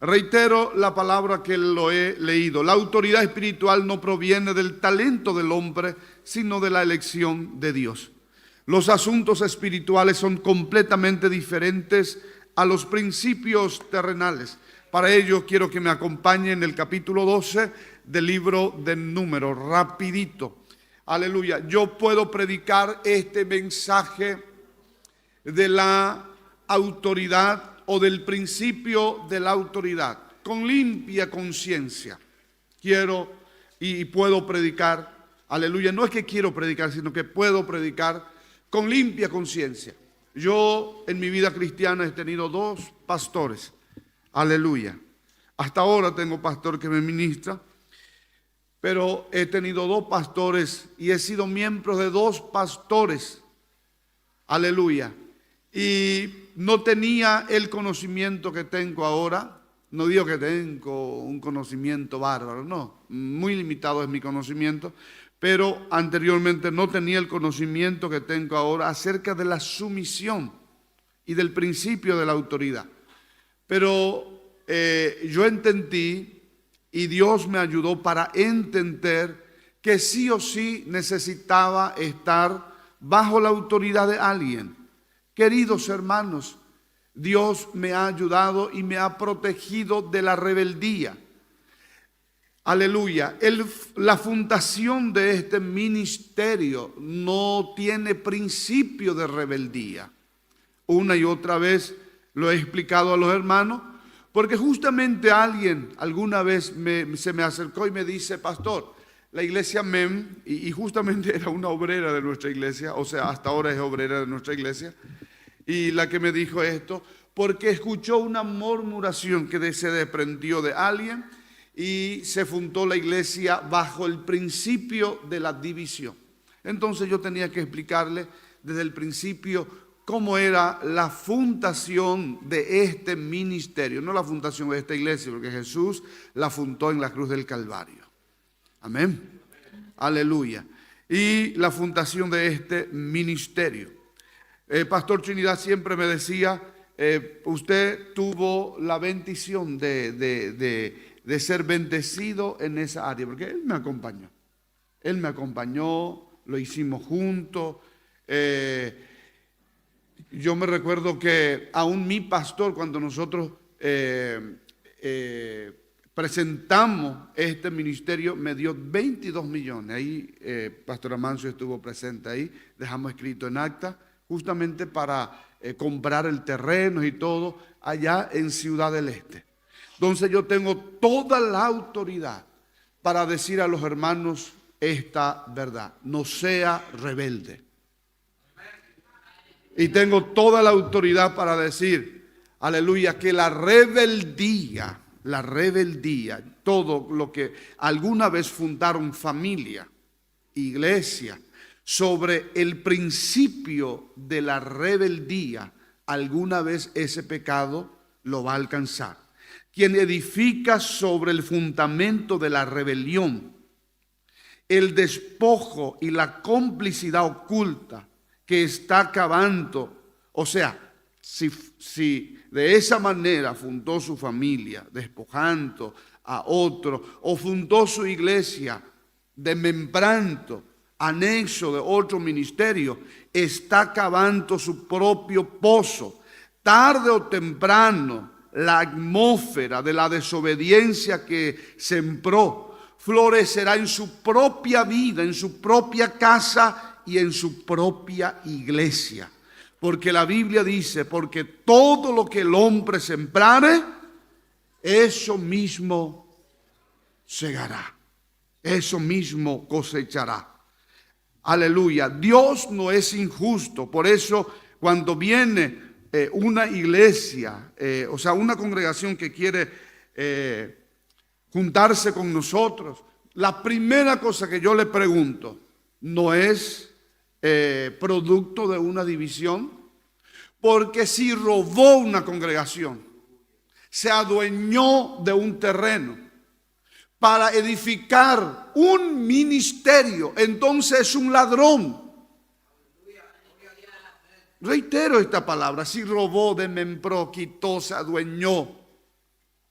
Reitero la palabra que lo he leído. La autoridad espiritual no proviene del talento del hombre, sino de la elección de Dios. Los asuntos espirituales son completamente diferentes a los principios terrenales. Para ello quiero que me acompañen en el capítulo 12 del libro de Números, rapidito. Aleluya. Yo puedo predicar este mensaje de la autoridad o del principio de la autoridad con limpia conciencia. Quiero y puedo predicar, aleluya, no es que quiero predicar, sino que puedo predicar con limpia conciencia. Yo en mi vida cristiana he tenido 2 pastores, aleluya. Hasta ahora tengo pastor que me ministra, pero he tenido 2 pastores y he sido miembro de 2 pastores, aleluya. Y no tenía el conocimiento que tengo ahora. No digo que tengo un conocimiento bárbaro, no, muy limitado es mi conocimiento, pero anteriormente no tenía el conocimiento que tengo ahora acerca de la sumisión y del principio de la autoridad. Pero yo entendí y Dios me ayudó para entender que sí o sí necesitaba estar bajo la autoridad de alguien. Queridos hermanos, Dios me ha ayudado y me ha protegido de la rebeldía. Aleluya. La fundación de este ministerio no tiene principio de rebeldía. Una y otra vez lo he explicado a los hermanos, porque justamente alguien alguna vez se me acercó y me dice: pastor, la iglesia MEM, y justamente era una obrera de nuestra iglesia, o sea, hasta ahora es obrera de nuestra iglesia, y la que me dijo esto, porque escuchó una murmuración que se desprendió de alguien y se fundó la iglesia bajo el principio de la división. Entonces yo tenía que explicarle desde el principio cómo era la fundación de este ministerio, no la fundación de esta iglesia, porque Jesús la fundó en la cruz del Calvario. Amén. Aleluya. Y la fundación de este ministerio. Pastor Trinidad siempre me decía, usted tuvo la bendición de ser bendecido en esa área, porque él me acompañó. Él me acompañó, lo hicimos juntos. Yo me recuerdo que aún mi pastor, cuando nosotros presentamos este ministerio, me dio 22 millones. Ahí Pastor Amancio estuvo presente ahí, dejamos escrito en acta, justamente para comprar el terreno y todo allá en Ciudad del Este. Entonces yo tengo toda la autoridad para decir a los hermanos esta verdad: no sea rebelde. Y tengo toda la autoridad para decir, aleluya, que la rebeldía, todo lo que alguna vez fundaron familia, iglesia, sobre el principio de la rebeldía, alguna vez ese pecado lo va a alcanzar. Quien edifica sobre el fundamento de la rebelión, el despojo y la complicidad oculta que está cavando, o sea, si de esa manera fundó su familia, despojando a otro, o fundó su iglesia, desmembrando, anexo de otro ministerio, está cavando su propio pozo. Tarde o temprano, la atmósfera de la desobediencia que sembró florecerá en su propia vida, en su propia casa y en su propia iglesia. Porque la Biblia dice, porque todo lo que el hombre sembrare, eso mismo segará, eso mismo cosechará. Aleluya. Dios no es injusto. Por eso cuando viene una iglesia, o sea, una congregación que quiere juntarse con nosotros, la primera cosa que yo le pregunto no es producto de una división, porque si robó una congregación, se adueñó de un terreno para edificar un ministerio, entonces es un ladrón. Reitero esta palabra: si robó, desmembró, quitó, se adueñó.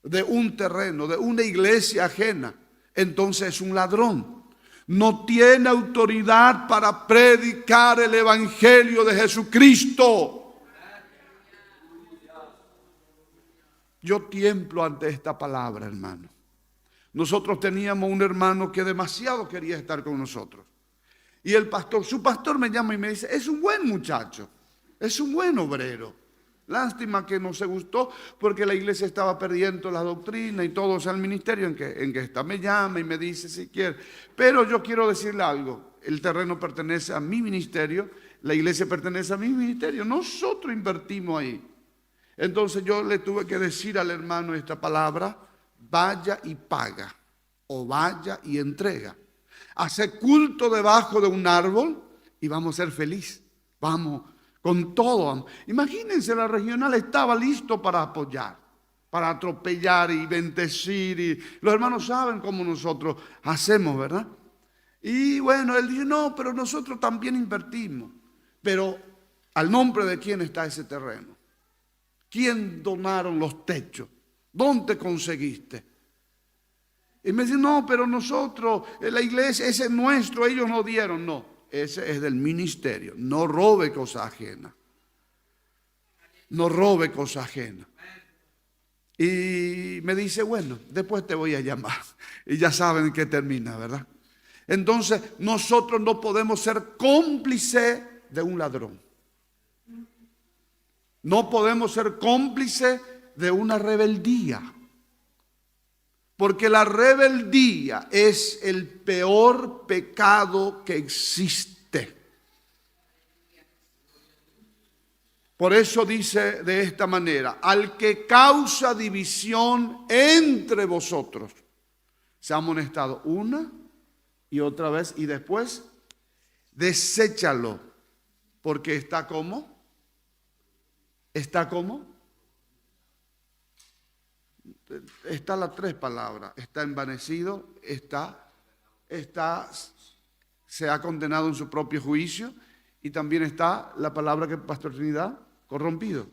de un terreno, de una iglesia ajena, entonces es un ladrón. No tiene autoridad para predicar el evangelio de Jesucristo. Yo tiemblo ante esta palabra, hermano. Nosotros teníamos un hermano que demasiado quería estar con nosotros. Y su pastor me llama y me dice, es un buen muchacho, es un buen obrero. Lástima que no se gustó porque la iglesia estaba perdiendo la doctrina y todo, o sea, el ministerio en que está. Me llama y me dice si quiere. Pero yo quiero decirle algo, el terreno pertenece a mi ministerio, la iglesia pertenece a mi ministerio, nosotros invertimos ahí. Entonces yo le tuve que decir al hermano esta palabra, vaya y paga, o vaya y entrega. Hace culto debajo de un árbol y vamos a ser felices. Vamos con todo. Imagínense, la regional estaba listo para apoyar, para atropellar y bendecir. Y los hermanos saben cómo nosotros hacemos, ¿verdad? Y bueno, él dice, no, pero nosotros también invertimos. Pero ¿al nombre de quién está ese terreno? ¿Quién donaron los techos? ¿Dónde conseguiste? Y me dice, no, pero nosotros, la iglesia, ese es nuestro, ellos no dieron. No, ese es del ministerio. No robe cosa ajena. No robe cosa ajena. Y me dice, bueno, después te voy a llamar. Y ya saben que termina, ¿verdad? Entonces, nosotros no podemos ser cómplices de un ladrón. No podemos ser cómplices de una rebeldía. Porque la rebeldía es el peor pecado que existe. Por eso dice de esta manera, al que causa división entre vosotros, se ha amonestado una y otra vez y después deséchalo, porque está como, está las tres palabras, está envanecido, se ha condenado en su propio juicio, y también está la palabra que Pastor Trinidad, corrompido.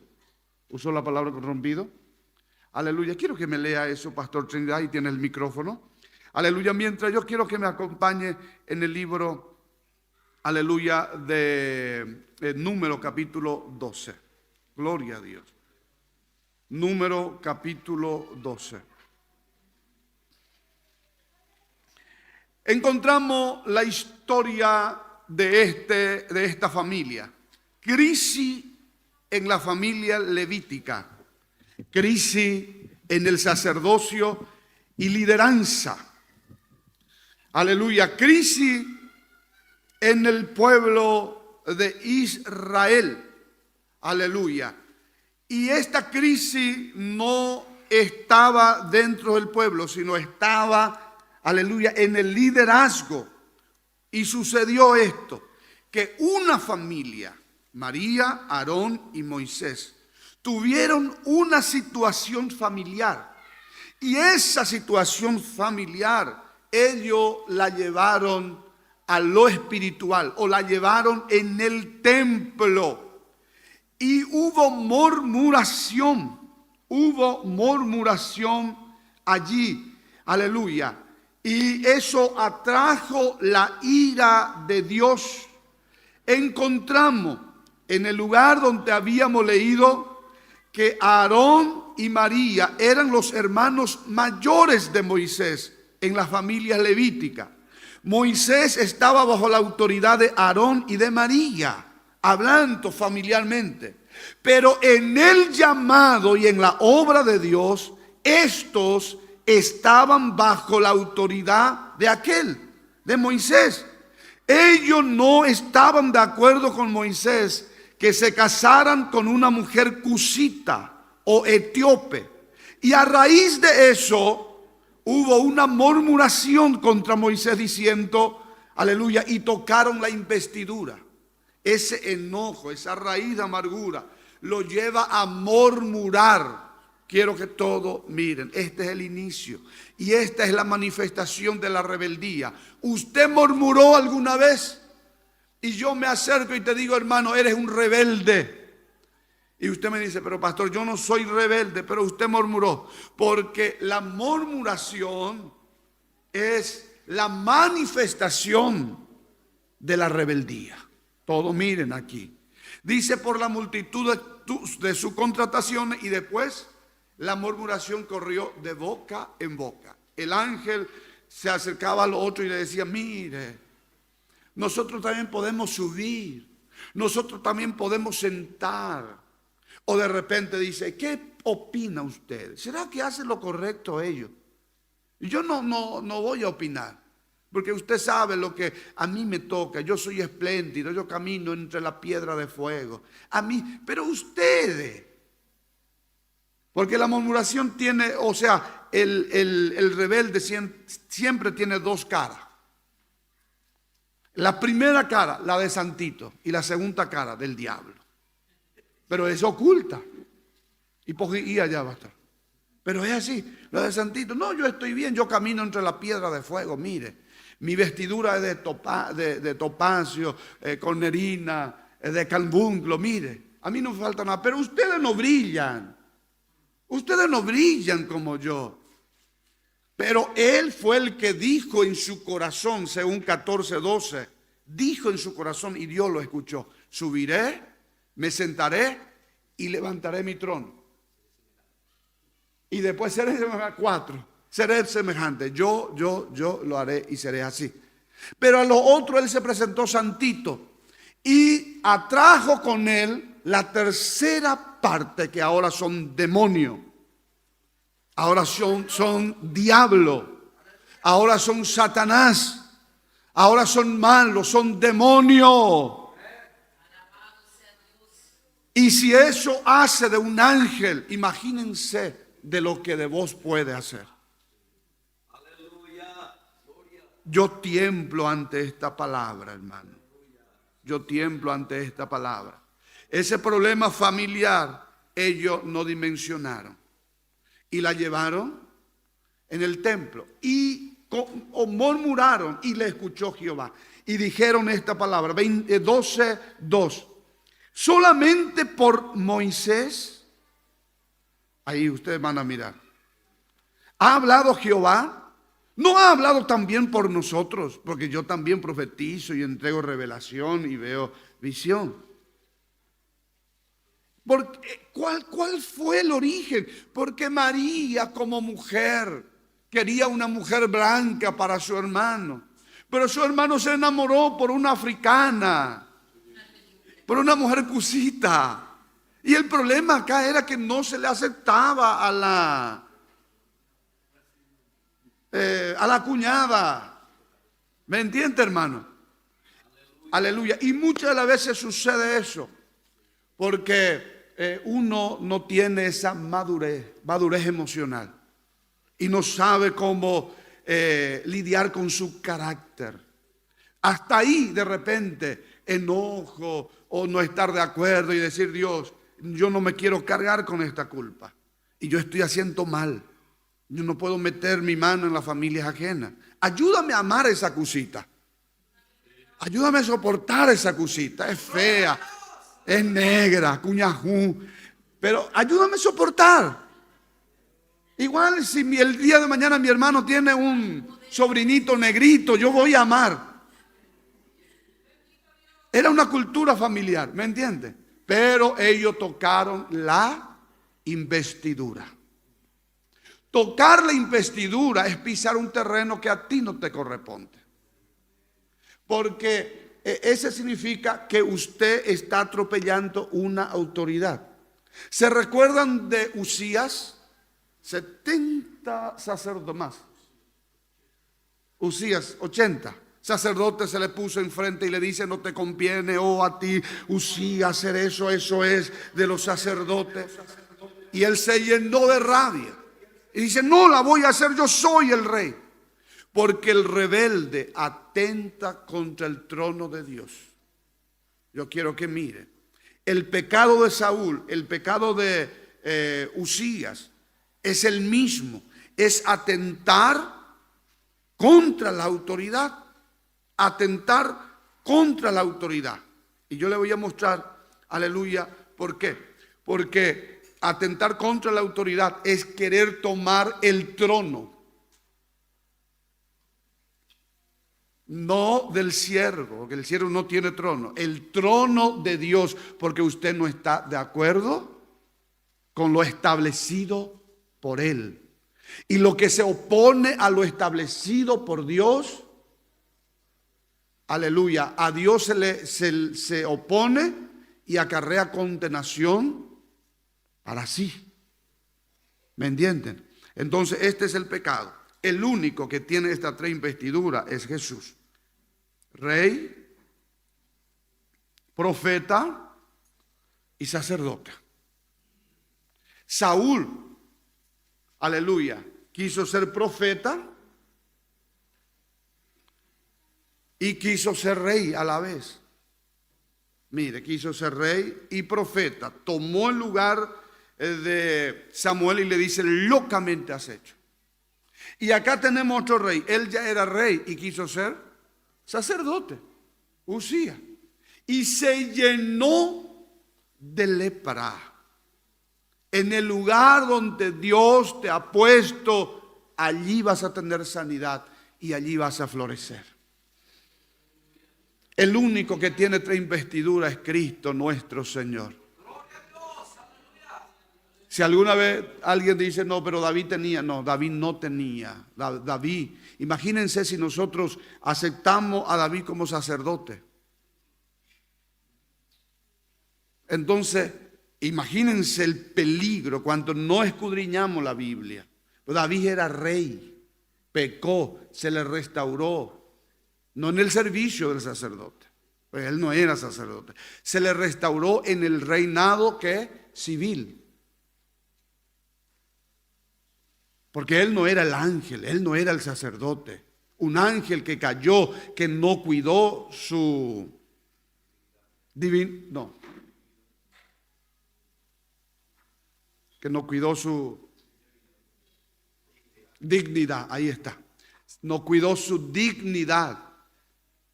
Usó la palabra corrompido. Aleluya. Quiero que me lea eso, Pastor Trinidad, y tiene el micrófono. Aleluya. Mientras yo quiero que me acompañe en el libro, aleluya, de Número capítulo 12. Gloria a Dios. Número capítulo 12. Encontramos la historia de esta familia. Crisis en la familia levítica. Crisis en el sacerdocio y lideranza. Aleluya. Crisis en el pueblo de Israel. Aleluya. Y esta crisis no estaba dentro del pueblo, sino estaba, aleluya, en el liderazgo. Y sucedió esto, que una familia, María, Aarón y Moisés, tuvieron una situación familiar. Y esa situación familiar, ellos la llevaron a lo espiritual, o la llevaron en el templo. Y hubo murmuración allí, aleluya. Y eso atrajo la ira de Dios. Encontramos en el lugar donde habíamos leído que Aarón y María eran los hermanos mayores de Moisés en la familia levítica. Moisés estaba bajo la autoridad de Aarón y de María, hablando familiarmente. Pero en el llamado y en la obra de Dios, estos estaban bajo la autoridad de Moisés. Ellos no estaban de acuerdo con Moisés que se casaran con una mujer cusita o etíope. Y a raíz de eso hubo una murmuración contra Moisés diciendo, aleluya, y tocaron la investidura. Ese enojo, esa raíz de amargura lo lleva a murmurar. Quiero que todos miren, este es el inicio y esta es la manifestación de la rebeldía. ¿Usted murmuró alguna vez? Y yo me acerco y te digo, hermano, eres un rebelde. Y usted me dice, pero pastor, yo no soy rebelde, pero usted murmuró. Porque la murmuración es la manifestación de la rebeldía. Todos miren aquí. Dice por la multitud de sus contrataciones, y después la murmuración corrió de boca en boca. El ángel se acercaba al otro y le decía, mire, nosotros también podemos subir, nosotros también podemos sentar. O de repente dice, ¿qué opina usted? ¿Será que hacen lo correcto ellos? Yo no voy a opinar, porque usted sabe lo que a mí me toca. Yo soy espléndido, yo camino entre la piedra de fuego. A mí, pero ustedes, porque la murmuración tiene, o sea, el rebelde siempre tiene dos caras. La primera cara, la de santito, y la segunda cara, del diablo. Pero es oculta. Y allá va a estar. Pero es así, lo de santito. No, yo estoy bien, yo camino entre la piedra de fuego, mire. Mi vestidura es de topacio, cornerina, de carbunclo, mire. A mí no me falta nada, pero ustedes no brillan. Ustedes no brillan como yo. Pero él fue el que dijo en su corazón, según 14:12, dijo en su corazón y Dios lo escuchó. Subiré, me sentaré y levantaré mi trono. Y después seré semejante. 4. Seré semejante. Yo lo haré y seré así. Pero a lo otro él se presentó santito y atrajo con él la tercera parte, que ahora son demonios. Ahora son diablo. Ahora son Satanás. Ahora son malos, son demonios. Y si eso hace de un ángel, imagínense de lo que de vos puede hacer. Yo tiemblo ante esta palabra, hermano. Yo tiemblo ante esta palabra. Ese problema familiar ellos no dimensionaron y la llevaron en el templo y murmuraron, y le escuchó Jehová y dijeron esta palabra. 12:2. Solamente por Moisés, ahí ustedes van a mirar, ¿ha hablado Jehová? ¿No ha hablado también por nosotros? Porque yo también profetizo y entrego revelación y veo visión. ¿Cuál fue el origen? Porque María, como mujer, quería una mujer blanca para su hermano, pero su hermano se enamoró por una africana, por una mujer cusita. Y el problema acá era que no se le aceptaba a la cuñada. ¿Me entiende, hermano? Aleluya. Y muchas de las veces sucede eso, porque uno no tiene esa madurez emocional y no sabe cómo lidiar con su carácter. Hasta ahí de repente enojo o no estar de acuerdo y decir, Dios, yo no me quiero cargar con esta culpa y yo estoy haciendo mal. Yo no puedo meter mi mano en las familias ajenas. Ayúdame a amar esa cosita. Ayúdame a soportar esa cosita. Es fea, es negra, cuñajú, pero ayúdame a soportar. Igual si el día de mañana mi hermano tiene un sobrinito negrito, yo voy a amar. Era una cultura familiar, ¿me entiende? Pero ellos tocaron la investidura. Tocar la investidura es pisar un terreno que a ti no te corresponde. Porque ese significa que usted está atropellando una autoridad. ¿Se recuerdan de Usías? 70 sacerdotes más. Usías, 80. Sacerdote se le puso enfrente y le dice, no te conviene, a ti, Usías, hacer eso es de los sacerdotes. Y él se llenó de rabia. Y dice, no la voy a hacer, yo soy el rey. Porque el rebelde atenta contra el trono de Dios. Yo quiero que mire. El pecado de Saúl, el pecado de Usías, es el mismo. Es atentar contra la autoridad. Atentar contra la autoridad. Y yo le voy a mostrar, aleluya, ¿por qué? Porque atentar contra la autoridad es querer tomar el trono, no del siervo, porque el siervo no tiene trono, el trono de Dios, porque usted no está de acuerdo con lo establecido por Él. Y lo que se opone a lo establecido por Dios, aleluya, a Dios se opone y acarrea condenación para sí. ¿Me entienden? Entonces este es el pecado. El único que tiene estas 3 investiduras es Jesús: rey, profeta y sacerdote. Saúl, aleluya, quiso ser profeta y quiso ser rey a la vez. Mire, quiso ser rey y profeta. Tomó el lugar de Samuel y le dice: locamente has hecho. Y acá tenemos otro rey. Él ya era rey y quiso ser sacerdote, Usías. Y se llenó de lepra. En el lugar donde Dios te ha puesto, allí vas a tener sanidad y allí vas a florecer. El único que tiene 3 investiduras es Cristo nuestro Señor. Si alguna vez alguien dice: no, pero David tenía. No, David no tenía. David, imagínense si nosotros aceptamos a David como sacerdote. Entonces, imagínense el peligro cuando no escudriñamos la Biblia. Pues David era rey, pecó, se le restauró, no en el servicio del sacerdote, pues él no era sacerdote. Se le restauró en el reinado civil. Porque él no era el ángel, él no era el sacerdote. Un ángel que cayó, que no cuidó su que no cuidó su dignidad. Ahí está. No cuidó su dignidad.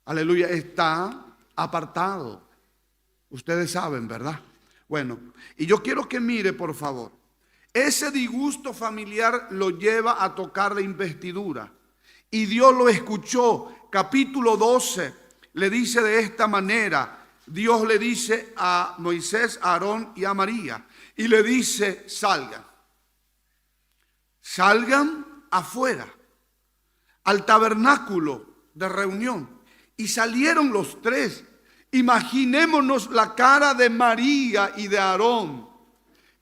Aleluya, está apartado. Ustedes saben, ¿verdad? Bueno, y yo quiero que mire, por favor. Ese disgusto familiar lo lleva a tocar la investidura. Y Dios lo escuchó. Capítulo 12 le dice de esta manera. Dios le dice a Moisés, a Aarón y a María. Y le dice: salgan afuera al tabernáculo de reunión. Y salieron los 3. Imaginémonos la cara de María y de Aarón,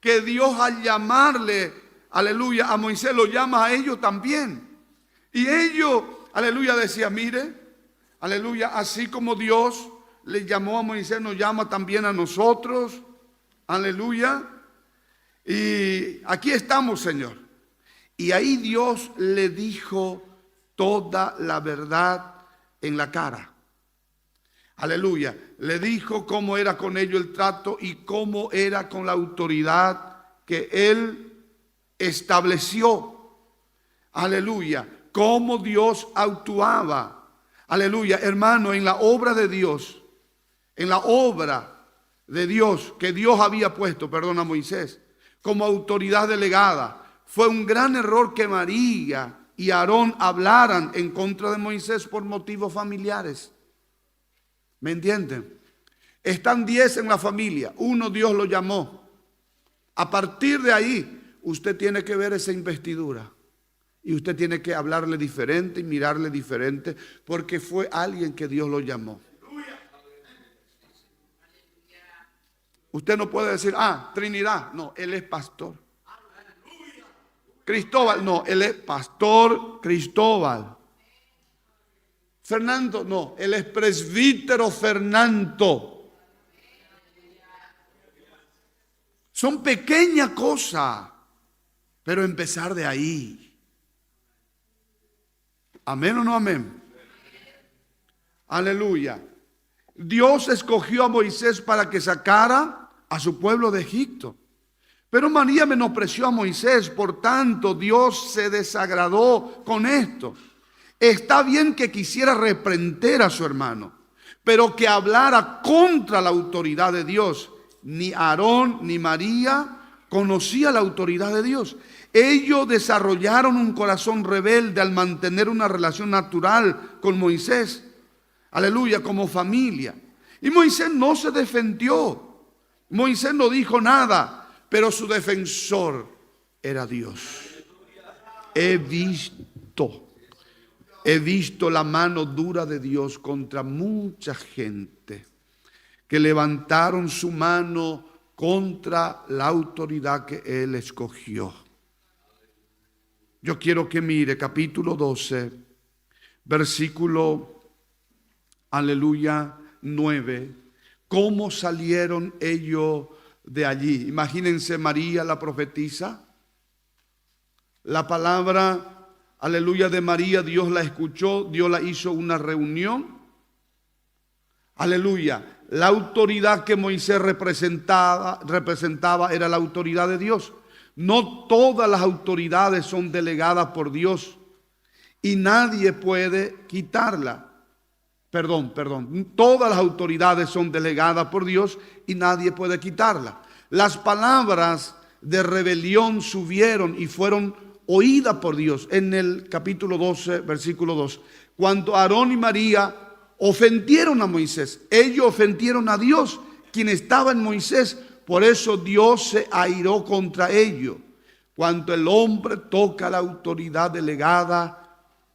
que Dios al llamarle, aleluya, a Moisés lo llama a ellos también. Y ellos, aleluya, decían: mire, aleluya, así como Dios le llamó a Moisés, nos llama también a nosotros, aleluya. Y aquí estamos, Señor. Y ahí Dios le dijo toda la verdad en la cara. Aleluya. Le dijo cómo era con ellos el trato y cómo era con la autoridad que Él estableció. Aleluya. Cómo Dios actuaba. Aleluya. Hermano, en la obra de Dios, en la obra de Dios que Dios había puesto, a Moisés, como autoridad delegada, fue un gran error que María y Aarón hablaran en contra de Moisés por motivos familiares. ¿Me entienden? Están 10 en la familia. Uno Dios lo llamó. A partir de ahí, usted tiene que ver esa investidura. Y usted tiene que hablarle diferente y mirarle diferente, porque fue alguien que Dios lo llamó. Usted no puede decir: Trinidad. No, él es pastor. Cristóbal. No, él es pastor Cristóbal. Fernando. No, él es presbítero Fernando. Son pequeñas cosas, pero empezar de ahí. ¿Amén o no amén? Aleluya. Dios escogió a Moisés para que sacara a su pueblo de Egipto. Pero María menospreció a Moisés, por tanto Dios se desagradó con esto. Está bien que quisiera reprender a su hermano, pero que hablara contra la autoridad de Dios, ni Aarón ni María conocían la autoridad de Dios. Ellos desarrollaron un corazón rebelde al mantener una relación natural con Moisés. Aleluya, como familia. Y Moisés no se defendió. Moisés no dijo nada, pero su defensor era Dios. He visto la mano dura de Dios contra mucha gente que levantaron su mano contra la autoridad que Él escogió. Yo quiero que mire capítulo 12, versículo, aleluya, 9. ¿Cómo salieron ellos de allí? Imagínense María la profetisa. La palabra, aleluya, de María, Dios la escuchó, Dios la hizo una reunión. Aleluya. La autoridad que Moisés representaba era la autoridad de Dios. No todas las autoridades son delegadas por Dios y nadie puede quitarla. Perdón. Todas las autoridades son delegadas por Dios y nadie puede quitarla. Las palabras de rebelión subieron y fueron oídas por Dios en el capítulo 12, versículo 2. Cuando Aarón y María ofendieron a Moisés, ellos ofendieron a Dios, quien estaba en Moisés. Por eso Dios se airó contra ellos. Cuando el hombre toca la autoridad delegada,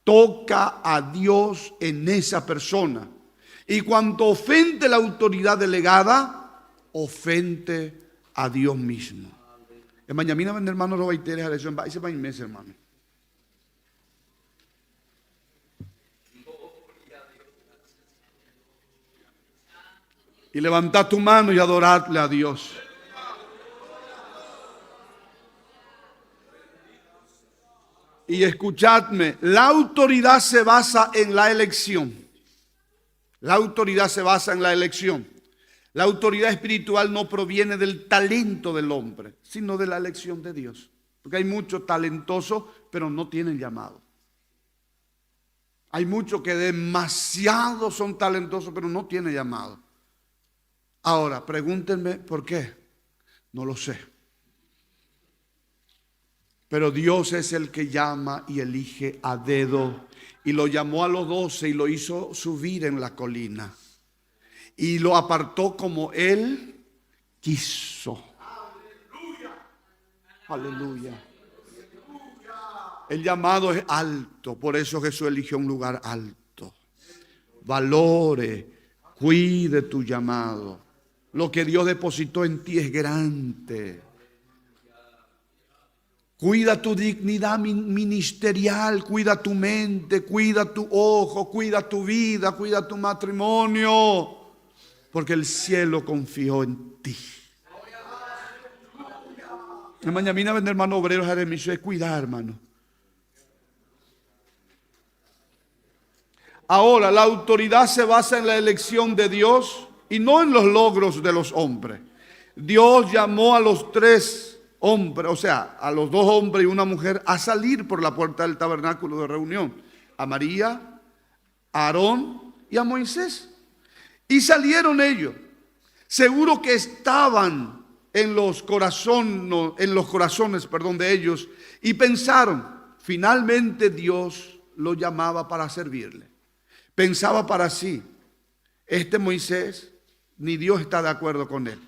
toca a Dios en esa persona. Y cuando ofende la autoridad delegada, ofende a Dios mismo. Mañana ven hermano lo baitere a eso, ese va mes hermano. Y levantad tu mano y adoradle a Dios. Y escuchadme, la autoridad se basa en la elección. La autoridad se basa en la elección. La autoridad espiritual no proviene del talento del hombre, sino de la elección de Dios. Porque hay muchos talentosos, pero no tienen llamado. Hay muchos que demasiado son talentosos, pero no tienen llamado. Ahora, pregúntenme por qué. No lo sé. Pero Dios es el que llama y elige a dedo. Y lo llamó a los 12 y lo hizo subir en la colina. Y lo apartó como Él quiso. Aleluya. El llamado es alto. Por eso Jesús eligió un lugar alto. Valore, cuide tu llamado. Lo que Dios depositó en ti es grande. Cuida tu dignidad ministerial, cuida tu mente, cuida tu ojo, cuida tu vida, cuida tu matrimonio. Porque el cielo confió en ti. Mañana ven hermano obrero Jeremías, es cuidar hermano. Ahora, la autoridad se basa en la elección de Dios y no en los logros de los hombres. Dios llamó a los 3 hombres, o sea, a los 2 hombres y una mujer, a salir por la puerta del tabernáculo de reunión. A María, a Aarón y a Moisés. Y salieron ellos. Seguro que estaban en los corazones, de ellos, y pensaron, finalmente Dios lo llamaba para servirle. Pensaba para sí, este Moisés, ni Dios está de acuerdo con él.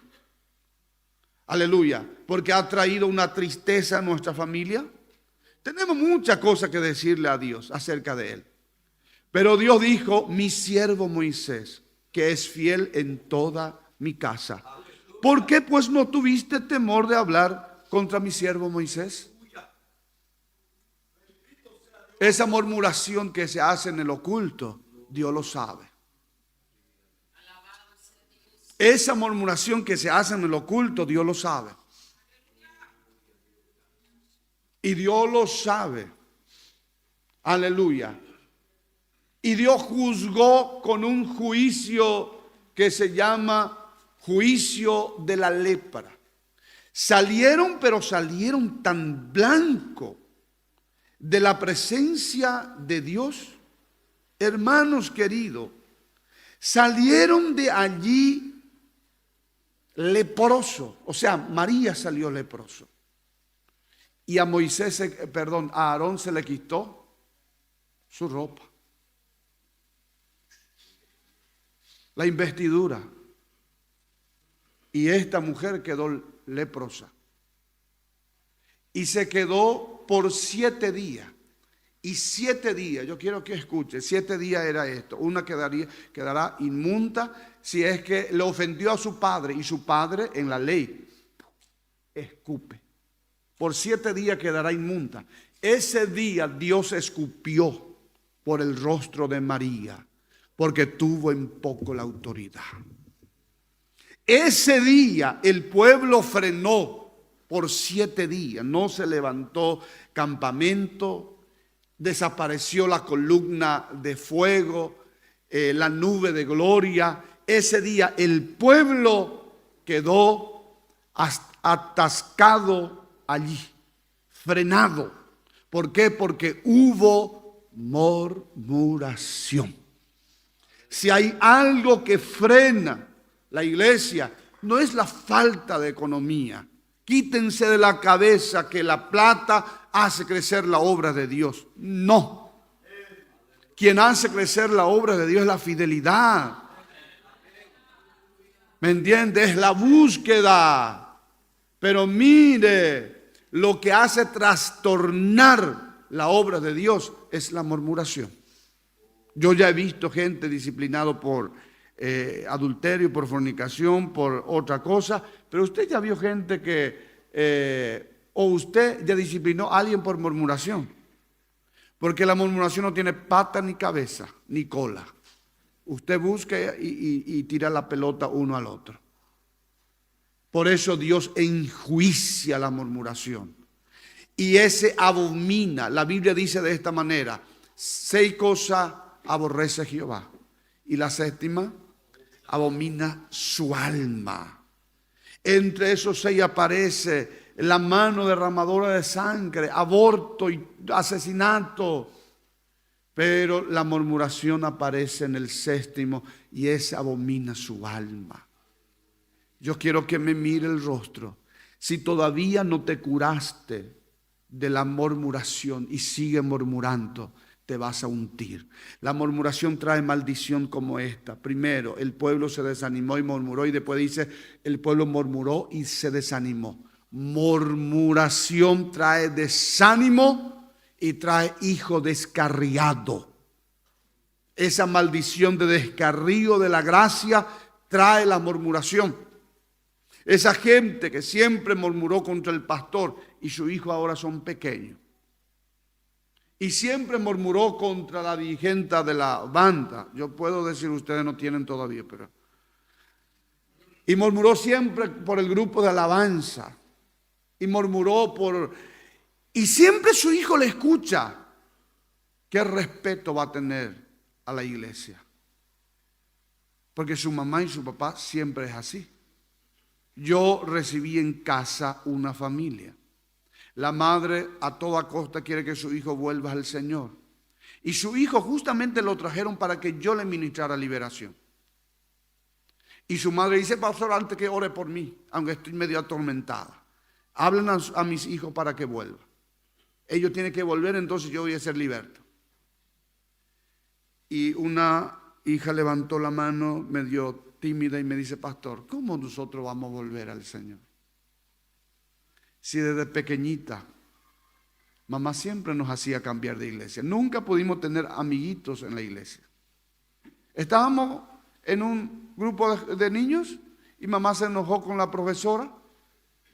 Aleluya, porque ha traído una tristeza a nuestra familia. Tenemos muchas cosas que decirle a Dios acerca de él. Pero Dios dijo, mi siervo Moisés, que es fiel en toda mi casa. ¿Por qué pues no tuviste temor de hablar contra mi siervo Moisés? Esa murmuración que se hace en el oculto, Dios lo sabe. Esa murmuración que se hace en el oculto, Dios lo sabe. Y Dios lo sabe. Aleluya. Y Dios juzgó con un juicio que se llama juicio de la lepra. Salieron, pero salieron tan blanco de la presencia de Dios. Hermanos queridos, salieron de allí leproso. O sea, María salió leproso. Y a a Aarón se le quitó su ropa, la investidura. Y esta mujer quedó leprosa. Y se quedó por 7 días. Y 7 días, yo quiero que escuche, 7 días era esto. Una quedará inmunda si es que le ofendió a su padre. Y su padre en la ley escupe. Por 7 días quedará inmunda. Ese día Dios escupió por el rostro de María, porque tuvo en poco la autoridad. Ese día el pueblo frenó por 7 días. No se levantó campamento, desapareció la columna de fuego, la nube de gloria. Ese día el pueblo quedó atascado allí, frenado. ¿Por qué? Porque hubo murmuración. Si hay algo que frena la iglesia, no es la falta de economía. Quítense de la cabeza que la plata hace crecer la obra de Dios. No. Quien hace crecer la obra de Dios es la fidelidad. ¿Me entiende? Es la búsqueda. Pero mire, lo que hace trastornar la obra de Dios es la murmuración. Yo ya he visto gente disciplinado por adulterio, por fornicación, por otra cosa, pero usted ya vio gente que, o usted ya disciplinó a alguien por murmuración, porque la murmuración no tiene pata ni cabeza, ni cola. Usted busca y tira la pelota uno al otro. Por eso Dios enjuicia la murmuración. Y ese abomina. La Biblia dice de esta manera: 6 cosas aborrece Jehová, y la 7ª, abomina su alma. Entre esos 6 aparece la mano derramadora de sangre, aborto y asesinato. Pero la murmuración aparece en el 7º, y ese abomina su alma. Yo quiero que me mire el rostro. Si todavía no te curaste de la murmuración y sigue murmurando, te vas a hundir. La murmuración trae maldición como esta. Primero, el pueblo se desanimó y murmuró, y después dice, el pueblo murmuró y se desanimó. Murmuración trae desánimo y trae hijo descarriado. Esa maldición de descarrío de la gracia trae la murmuración. Esa gente que siempre murmuró contra el pastor y sus hijos ahora son pequeños. Y siempre murmuró contra la dirigente de la banda. Yo puedo decir, ustedes no tienen todavía, pero... Y murmuró siempre por el grupo de alabanza. Y murmuró por... Y siempre su hijo le escucha. ¿Qué respeto va a tener a la iglesia? Porque su mamá y su papá siempre es así. Yo recibí en casa una familia. La madre a toda costa quiere que su hijo vuelva al Señor. Y su hijo justamente lo trajeron para que yo le ministrara liberación. Y su madre dice, pastor, antes que ore por mí, aunque estoy medio atormentada, hablen a mis hijos para que vuelvan. Ellos tienen que volver, entonces yo voy a ser liberto. Y una hija levantó la mano medio tímida y me dice, pastor, ¿cómo nosotros vamos a volver al Señor? Si desde pequeñita mamá siempre nos hacía cambiar de iglesia. Nunca pudimos tener amiguitos en la iglesia. Estábamos en un grupo de niños y mamá se enojó con la profesora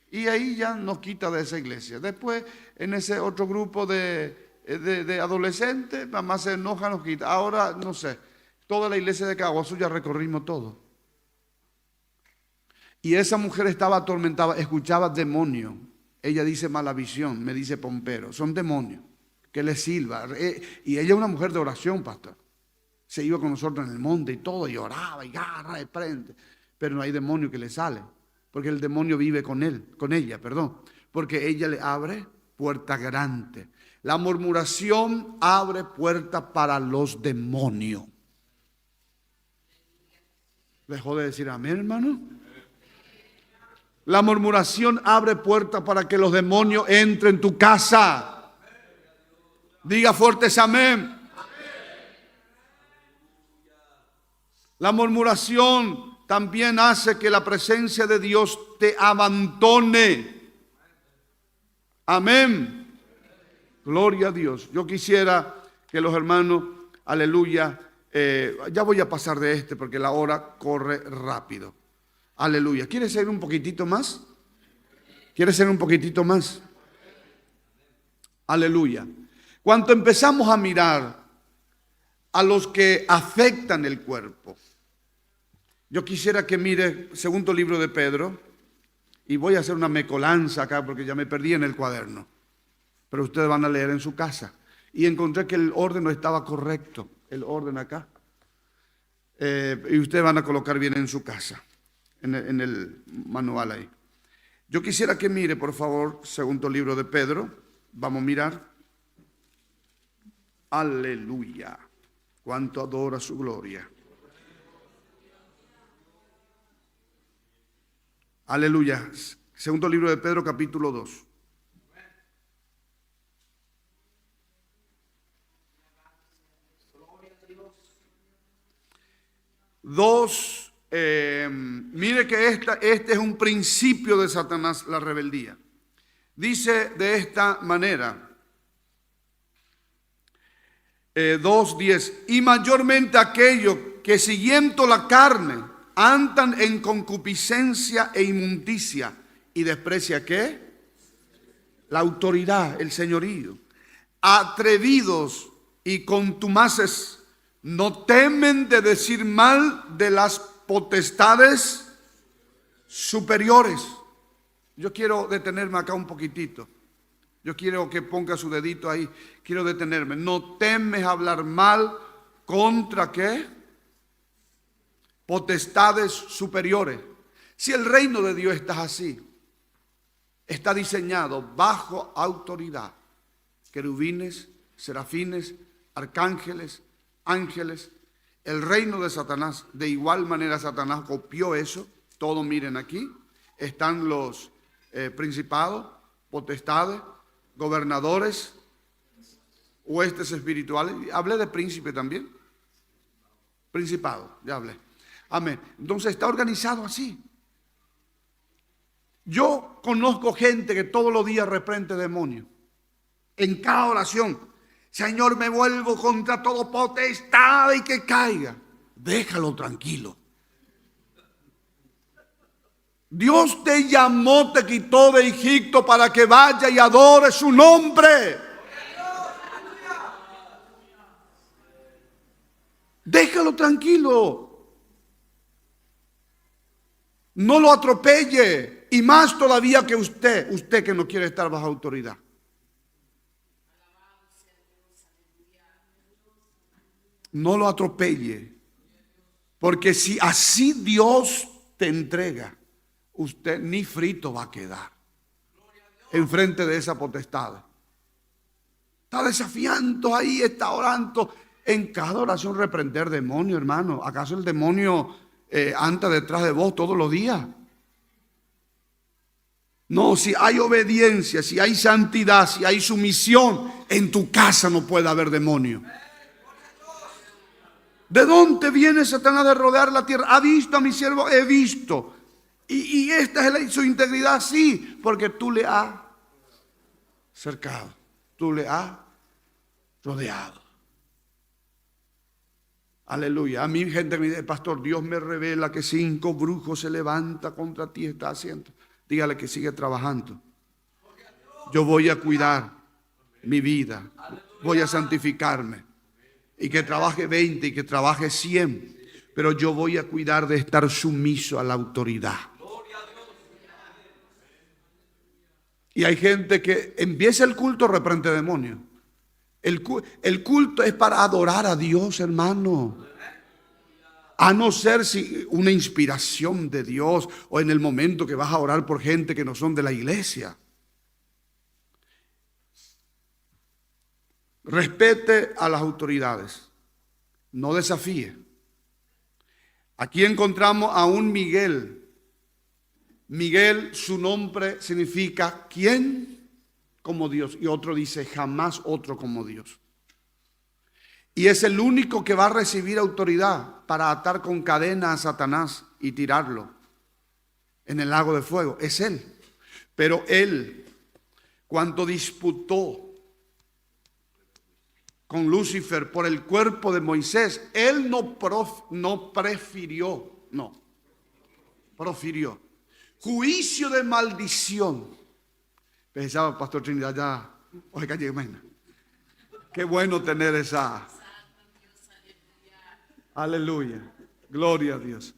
y ahí ya nos quita de esa iglesia. Después en ese otro grupo de adolescentes, mamá se enoja, nos quita. Ahora no sé, toda la iglesia de Caguazú ya recorrimos todo. Y esa mujer estaba atormentada, escuchaba demonios. Ella dice mala visión, me dice Pompero, son demonios que le silba. Y ella es una mujer de oración, pastor. Se iba con nosotros en el monte y todo, y oraba, y garra, y prende. Pero no hay demonio que le sale, porque el demonio vive con ella, porque ella le abre puerta grande. La murmuración abre puerta para los demonios. ¿Dejó de decir amén, hermano? La murmuración abre puertas para que los demonios entren en tu casa. Diga fuertes amén. La murmuración también hace que la presencia de Dios te abandone. Amén. Gloria a Dios. Yo quisiera que los hermanos, aleluya, ya voy a pasar de porque la hora corre rápido. Aleluya. ¿Quieres ser un poquitito más? ¿Quieres ser un poquitito más? Aleluya. Cuando empezamos a mirar a los que afectan el cuerpo, yo quisiera que mire segundo libro de Pedro, y voy a hacer una mecolanza acá porque ya me perdí en el cuaderno, pero ustedes van a leer en su casa. Y encontré que el orden no estaba correcto, el orden acá, y ustedes van a colocar bien en su casa, en el manual ahí. Yo quisiera que mire, por favor, segundo libro de Pedro. Vamos a mirar. Aleluya. Cuánto adora su gloria. Aleluya. Segundo libro de Pedro, capítulo 2. Mire que este es un principio de Satanás, la rebeldía. Dice de esta manera, 2:10, y mayormente aquellos que siguiendo la carne andan en concupiscencia e inmundicia, y desprecia ¿qué? La autoridad, el señorío. Atrevidos y contumaces, no temen de decir mal de las potestades superiores. Yo quiero detenerme acá un poquitito. Yo quiero que ponga su dedito ahí. Quiero detenerme. No temes hablar mal contra ¿qué? Potestades superiores. Si el reino de Dios está así, está diseñado bajo autoridad. Querubines, serafines, arcángeles, ángeles. El reino de Satanás, de igual manera Satanás copió eso. Todos miren aquí. Están los principados, potestades, gobernadores, huestes espirituales. Hablé de príncipe también. Principado, ya hablé. Amén. Entonces está organizado así. Yo conozco gente que todos los días reprende demonios. En cada oración, Señor, me vuelvo contra todo potestad y que caiga. Déjalo tranquilo. Dios te llamó, te quitó de Egipto para que vaya y adore su nombre. Déjalo tranquilo. No lo atropelle. Y más todavía que usted que no quiere estar bajo autoridad. No lo atropelle. Porque si así Dios te entrega, usted ni frito va a quedar enfrente de esa potestad. Está desafiando ahí, está orando. En cada oración reprender demonio, hermano. ¿Acaso el demonio anda detrás de vos todos los días? No, si hay obediencia, si hay santidad, si hay sumisión, en tu casa no puede haber demonio. ¿De dónde viene Satanás de rodear la tierra? ¿Ha visto a mi siervo? He visto. Y esta es su integridad, sí, porque tú le has cercado, tú le has rodeado. Aleluya. A mí gente me dice, pastor, Dios me revela que 5 brujos se levantan contra ti, está haciendo. Dígale que sigue trabajando. Yo voy a cuidar mi vida, voy a santificarme. Y que trabaje 20 y que trabaje 100, pero yo voy a cuidar de estar sumiso a la autoridad. Y hay gente que empieza el culto, reprende demonios. El culto es para adorar a Dios, hermano. A no ser si una inspiración de Dios o en el momento que vas a orar por gente que no son de la iglesia. Respete a las autoridades. No desafíe. Aquí encontramos a un Miguel Miguel, su nombre significa ¿quién como Dios? Y otro dice jamás otro como Dios. Y es el único que va a recibir autoridad para atar con cadena a Satanás y tirarlo en el lago de fuego. Es él. Pero él, cuando disputó con Lucifer por el cuerpo de Moisés, él profirió juicio de maldición. Pensaba, Pastor Trinidad, ya, oiga, qué bueno tener esa. Aleluya, gloria a Dios.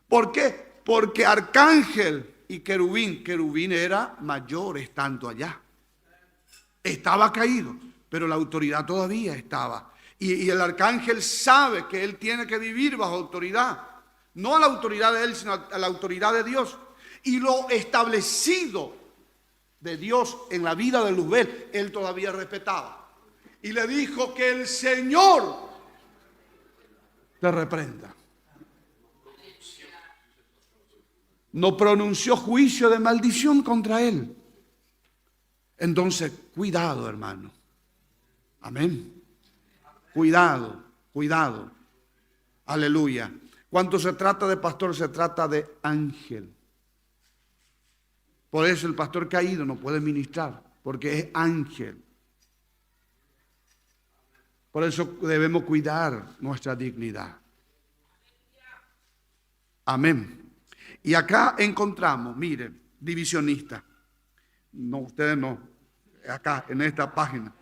¿Por qué? Porque arcángel y querubín era mayor estando allá. Estaba caído, pero la autoridad todavía estaba. Y el arcángel sabe que él tiene que vivir bajo autoridad. No a la autoridad de él, sino a la autoridad de Dios. Y lo establecido de Dios en la vida de Luzbel, él todavía respetaba. Y le dijo que el Señor te reprenda. No pronunció juicio de maldición contra él. Entonces, cuidado, hermano. Amén. Cuidado, cuidado. Aleluya. Cuando se trata de pastor, se trata de ángel. Por eso el pastor caído no puede ministrar, porque es ángel. Por eso debemos cuidar nuestra dignidad. Amén. Y acá encontramos, miren, divisionista. No, ustedes no. Acá, en esta página.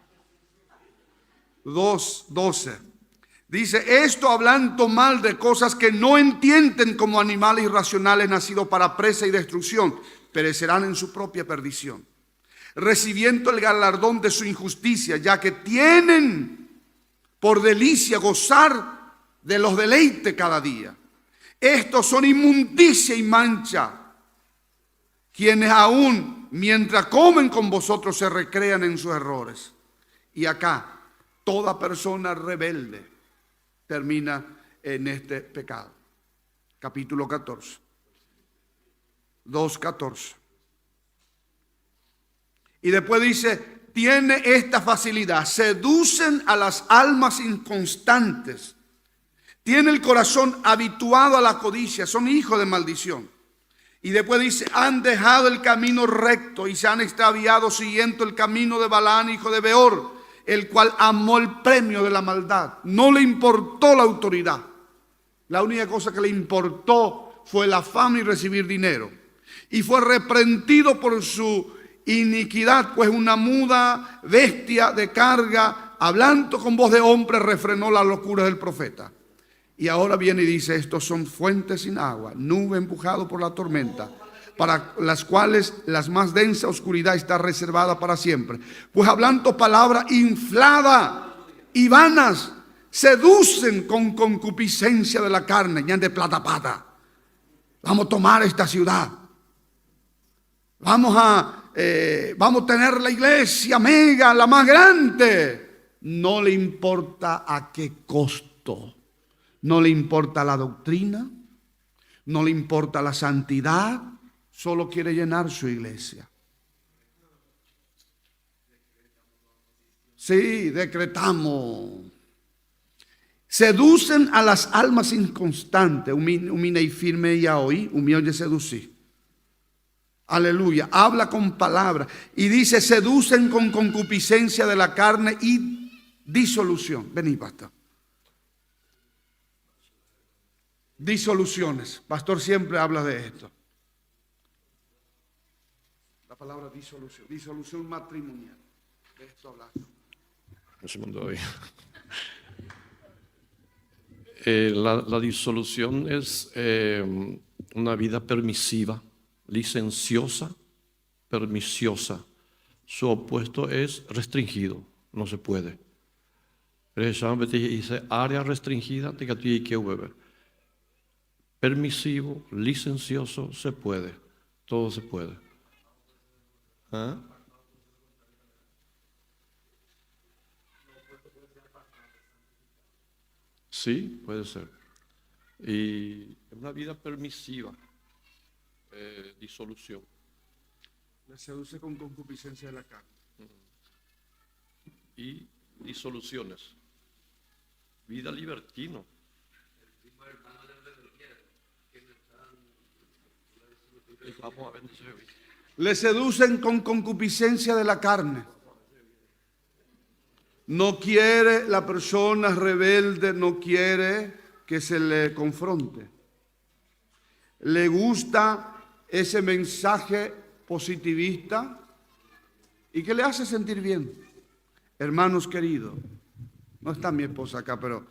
2:12. Dice, esto hablando mal de cosas que no entienden como animales irracionales nacidos para presa y destrucción, perecerán en su propia perdición, recibiendo el galardón de su injusticia, ya que tienen por delicia gozar de los deleites cada día. Estos son inmundicia y mancha, quienes aún mientras comen con vosotros se recrean en sus errores. Y acá, toda persona rebelde termina en este pecado. Capítulo 14. 2:14. Y después dice, tiene esta facilidad, seducen a las almas inconstantes, tiene el corazón habituado a la codicia, son hijos de maldición. Y después dice, han dejado el camino recto y se han extraviado siguiendo el camino de Balaam, hijo de Beor, el cual amó el premio de la maldad. No le importó la autoridad. La única cosa que le importó fue la fama y recibir dinero. Y fue reprendido por su iniquidad, pues una muda bestia de carga, hablando con voz de hombre, refrenó la locura del profeta. Y ahora viene y dice, estos son fuentes sin agua, nube empujado por la tormenta, para las cuales la más densa oscuridad está reservada para siempre. Pues hablando palabra inflada y vanas, seducen con concupiscencia de la carne, ñan de plata pata. Vamos a tomar esta ciudad. Vamos a tener la iglesia mega, la más grande. No le importa a qué costo. No le importa la doctrina. No le importa la santidad. Solo quiere llenar su iglesia. Sí, decretamos. Seducen a las almas inconstantes. Umine y firme ya hoy, humilde seducir. Aleluya. Habla con palabras. Y dice, seducen con concupiscencia de la carne y disolución. Vení, pastor. Disoluciones. Pastor siempre habla de esto. La palabra disolución. Disolución matrimonial. De esto habla. Un segundo hoy. La disolución es una vida permisiva, licenciosa, permisiosa. Su opuesto es restringido, no se puede. Dice área restringida, permisivo, licencioso, se puede, todo se puede. ¿Ah? Sí, puede ser. Y es una vida permisiva. disolución. Le seduce con concupiscencia de la carne. Y disoluciones. Vida libertino. Vamos a ver. Le seducen con concupiscencia de la carne. No quiere, la persona rebelde no quiere que se le confronte. Le gusta ese mensaje positivista y que le hace sentir bien. Hermanos queridos, no está mi esposa acá, pero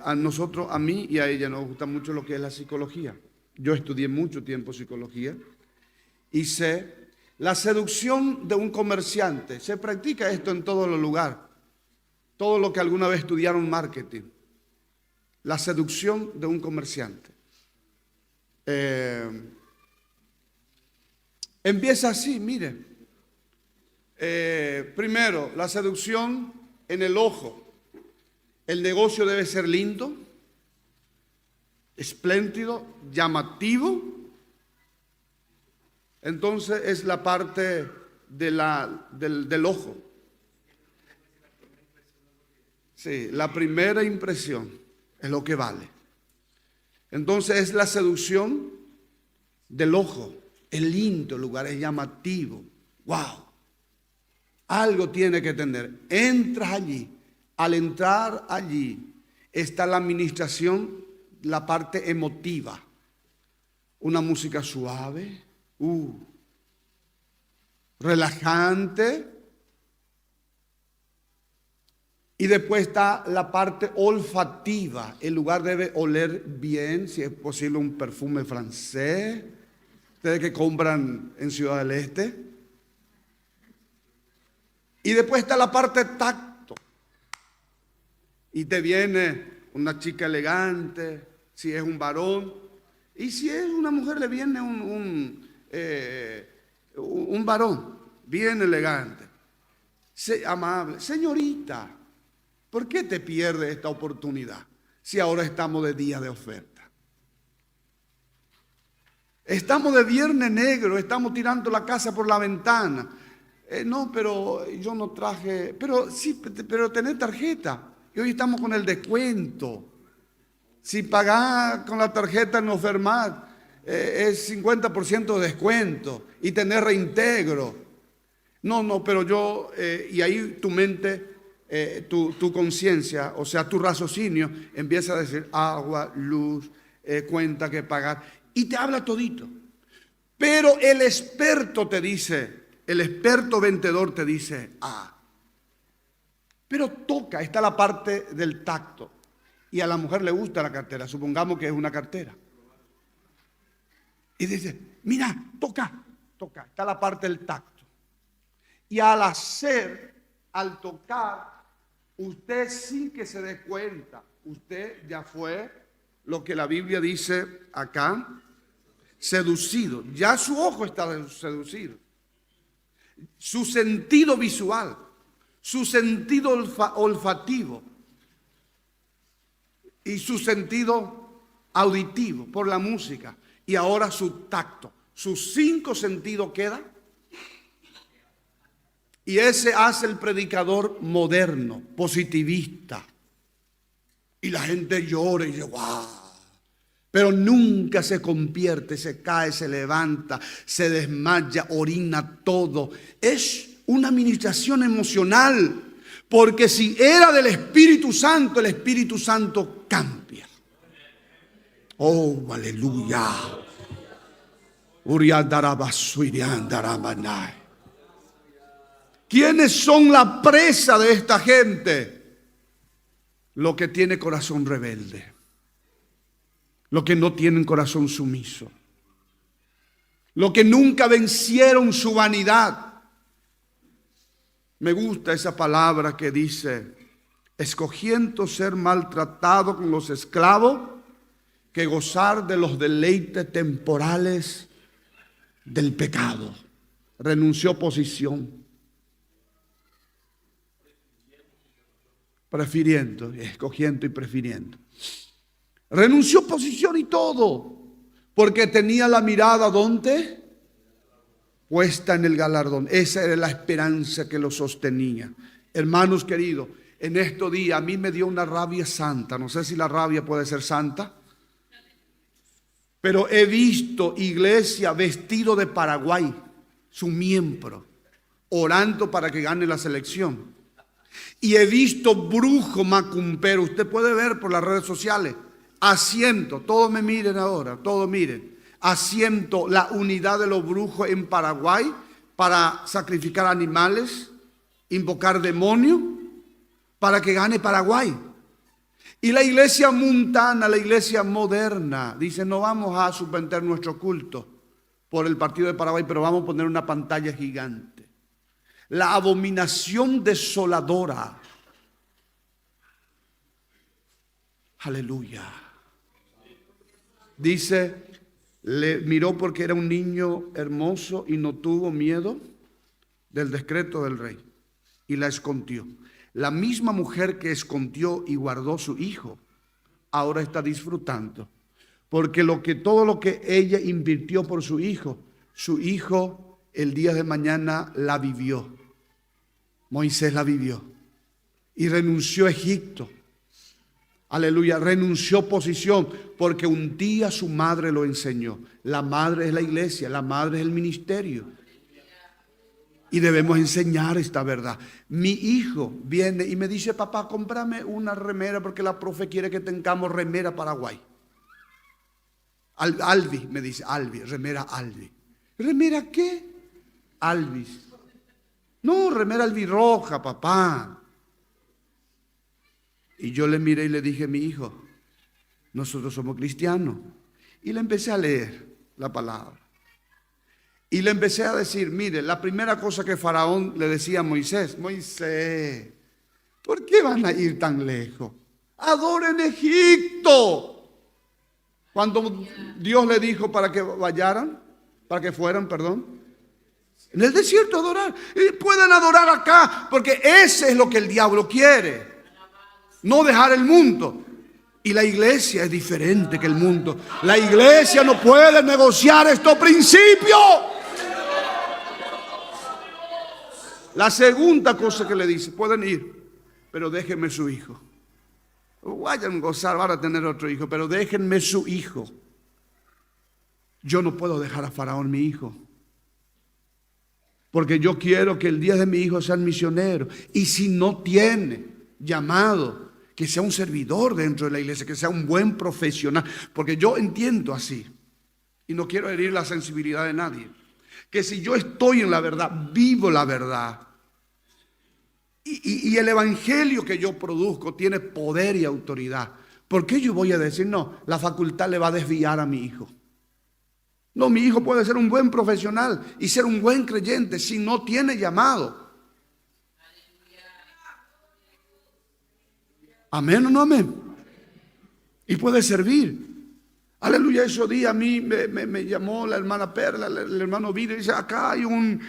a nosotros, a mí y a ella nos gusta mucho lo que es la psicología. Yo estudié mucho tiempo psicología y sé la seducción de un comerciante. Se practica esto en todos los lugares. Todo lo que alguna vez estudiaron marketing. La seducción de un comerciante. Empieza así, mire. Primero, la seducción en el ojo. El negocio debe ser lindo, espléndido, llamativo. Entonces es la parte del ojo. Sí, la primera impresión es lo que vale. Entonces es la seducción del ojo. Es lindo el lugar, es llamativo. ¡Wow! Algo tiene que tener. Entras allí. Al entrar allí está la administración, la parte emotiva. Una música suave, relajante. Y después está la parte olfativa. El lugar debe oler bien, si es posible un perfume francés. Ustedes que compran en Ciudad del Este. Y después está la parte tacto. Y te viene una chica elegante, si es un varón. Y si es una mujer, le viene un varón bien elegante, amable. Señorita, ¿por qué te pierdes esta oportunidad si ahora estamos de día de oferta? Estamos de viernes negro, estamos tirando la casa por la ventana. No, pero yo no traje, pero sí, pero tenés tarjeta. Y hoy estamos con el descuento. Si pagás con la tarjeta en Ofermat, es 50% de descuento y tener reintegro. No, pero yo, y ahí tu mente, tu conciencia, o sea, tu raciocinio, empieza a decir agua, luz, cuenta que pagar, y te habla todito. Pero el experto te dice, el experto vendedor te dice, pero toca, está la parte del tacto. Y a la mujer le gusta la cartera, supongamos que es una cartera. Y dice, mira, toca, está la parte del tacto. Y al tocar, usted sin que se dé cuenta, usted ya fue lo que la Biblia dice acá, seducido. Ya su ojo está seducido. Su sentido visual, su sentido olfativo y su sentido auditivo por la música. Y ahora su tacto, sus 5 sentidos quedan. Y ese hace el predicador moderno, positivista. Y la gente llora y dice, ¡wow! Pero nunca se convierte, se cae, se levanta, se desmaya, orina todo. Es una administración emocional. Porque si era del Espíritu Santo, el Espíritu Santo cambia. Oh, aleluya. ¿Quiénes son la presa de esta gente? Lo que tiene corazón rebelde. Lo que no tienen corazón sumiso. Lo que nunca vencieron su vanidad. Me gusta esa palabra que dice, escogiendo ser maltratado con los esclavos, que gozar de los deleites temporales del pecado. Renunció posición. Prefiriendo, escogiendo y prefiriendo. Renunció posición y todo Porque tenía la mirada, ¿dónde? Puesta en el galardón. Esa era la esperanza que lo sostenía. Hermanos queridos, en estos días a mí me dio una rabia santa. No sé si la rabia puede ser santa, pero he visto iglesia vestido de Paraguay, su miembro, orando para que gane la selección. Y he visto brujo macumpero. Usted puede ver por las redes sociales. Haciendo, todos me miren ahora, todos miren, haciendo la unidad de los brujos en Paraguay para sacrificar animales, invocar demonios, para que gane Paraguay. Y la iglesia mundana, la iglesia moderna, dice: no vamos a suspender nuestro culto por el partido de Paraguay, pero vamos a poner una pantalla gigante. La abominación desoladora. Aleluya. Dice, le miró porque era un niño hermoso y no tuvo miedo del decreto del rey y la escondió. La misma mujer que escondió y guardó su hijo, ahora está disfrutando. Porque todo lo que ella invirtió por su hijo el día de mañana la vivió. Moisés la vivió y renunció a Egipto. Aleluya, renunció posición porque un día su madre lo enseñó. La madre es la iglesia, la madre es el ministerio. Y debemos enseñar esta verdad. Mi hijo viene y me dice: papá, cómprame una remera porque la profe quiere que tengamos remera Paraguay. Albi, me dice, Albi, remera Albi. ¿Remera qué? Alvis. No, remera albirroja, papá. Y yo le miré y le dije: mi hijo, nosotros somos cristianos. Y le empecé a leer la palabra. Y le empecé a decir: mire, la primera cosa que Faraón le decía a Moisés: Moisés, ¿por qué van a ir tan lejos? Adoren Egipto. Cuando Dios le dijo para que fueran, en el desierto a adorar. Y pueden adorar acá, porque ese es lo que el diablo quiere. No dejar el mundo. Y la iglesia es diferente que el mundo. La iglesia no puede negociar estos principios. La segunda cosa que le dice: pueden ir, pero déjenme su hijo. Vayan a gozar, van a tener otro hijo, pero déjenme su hijo. Yo no puedo dejar a Faraón mi hijo, porque yo quiero que el día de mi hijo sean misioneros. Y si no tiene llamado, que sea un servidor dentro de la iglesia, que sea un buen profesional. Porque yo entiendo así, y no quiero herir la sensibilidad de nadie, que si yo estoy en la verdad, vivo la verdad, y el evangelio que yo produzco tiene poder y autoridad, ¿por qué yo voy a decir: no, la facultad le va a desviar a mi hijo? No, mi hijo puede ser un buen profesional y ser un buen creyente si no tiene llamado. Amén o no amén. Y puede servir. Aleluya. Esos días a mí me llamó la hermana Perla, el hermano vino y dice: acá hay un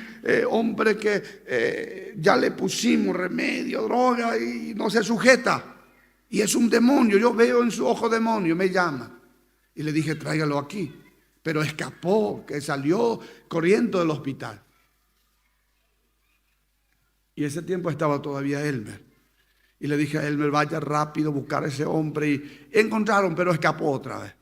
hombre que ya le pusimos remedio, droga, y no se sujeta. Y es un demonio, yo veo en su ojo demonio, me llama. Y le dije: tráigalo aquí. Pero escapó, que salió corriendo del hospital. Y ese tiempo estaba todavía Elmer. Y le dije a Elmer: vaya rápido a buscar a ese hombre. Y encontraron, pero escapó otra vez.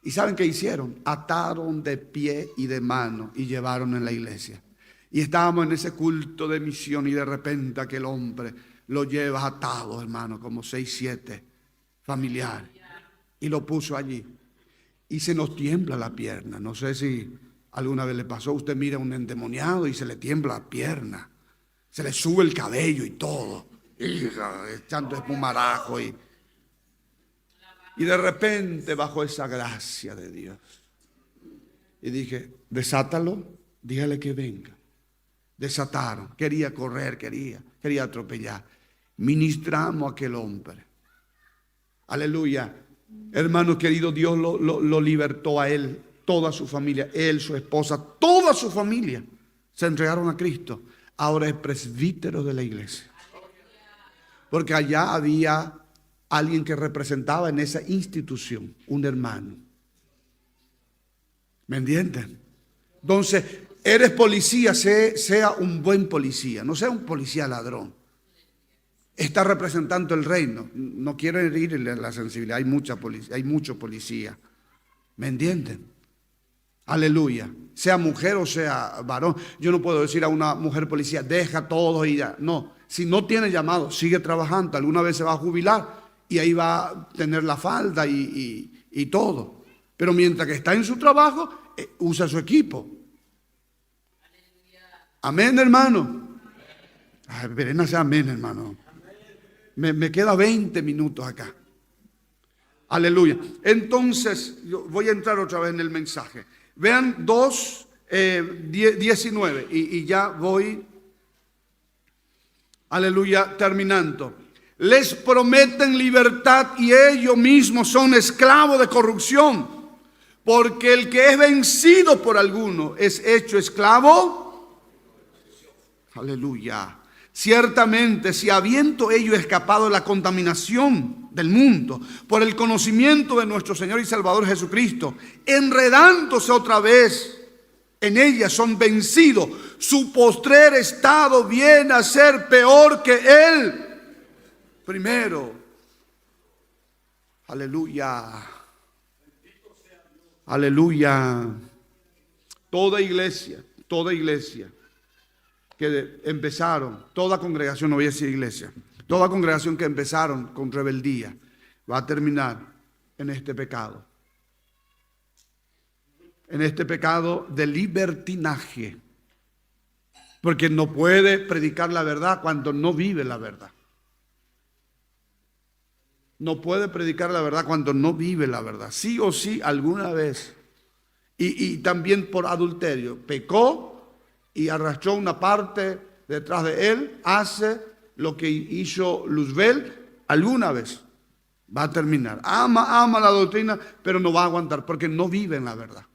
¿Y saben qué hicieron? Ataron de pie y de mano y llevaron en la iglesia. Y estábamos en ese culto de misión y de repente aquel hombre lo lleva atado, hermano, como 6, 7 familiares. Y lo puso allí. Y se nos tiembla la pierna. No sé si alguna vez le pasó. Usted mira a un endemoniado y se le tiembla la pierna. Se le sube el cabello y todo. Echando espumarajo y de repente bajó esa gracia de Dios. Y dije: desátalo, dígale que venga. Desataron, quería correr, quería atropellar. Ministramos a aquel hombre. Aleluya. Hermano querido, Dios lo libertó a él, toda su familia, él, su esposa, toda su familia se entregaron a Cristo. Ahora es presbítero de la iglesia. Porque allá había alguien que representaba en esa institución, un hermano. ¿Me entienden? Entonces, eres policía, sea un buen policía, no sea un policía ladrón. Está representando el reino. No quiero herirle la sensibilidad, hay mucho policía. ¿Me entienden? Aleluya. Sea mujer o sea varón. Yo no puedo decir a una mujer policía, deja todo y ya. No, si no tiene llamado, sigue trabajando. Alguna vez se va a jubilar y ahí va a tener la falda y todo. Pero mientras que está en su trabajo, usa su equipo. Amén, hermano. Ay, Verena, sea amén, hermano. Me queda 20 minutos acá. Aleluya. Entonces, yo voy a entrar otra vez en el mensaje. Vean 2:19 y ya voy, aleluya, terminando. Les prometen libertad y ellos mismos son esclavos de corrupción, porque el que es vencido por alguno es hecho esclavo. Aleluya. Ciertamente, si habiendo ellos escapado de la contaminación del mundo por el conocimiento de nuestro Señor y Salvador Jesucristo, enredándose otra vez en ella, son vencidos, su postrer estado viene a ser peor que el primero. Aleluya. Aleluya. Toda iglesia que empezaron, toda congregación, no voy a decir iglesia, toda congregación que empezaron con rebeldía va a terminar en este pecado. En este pecado de libertinaje. Porque no puede predicar la verdad cuando no vive la verdad. No puede predicar la verdad cuando no vive la verdad. Sí o sí, alguna vez. Y también por adulterio. Pecó y arrastró una parte detrás de él, hace lo que hizo Luzbel alguna vez. Va a terminar. Ama la doctrina, pero no va a aguantar porque no vive en la verdad.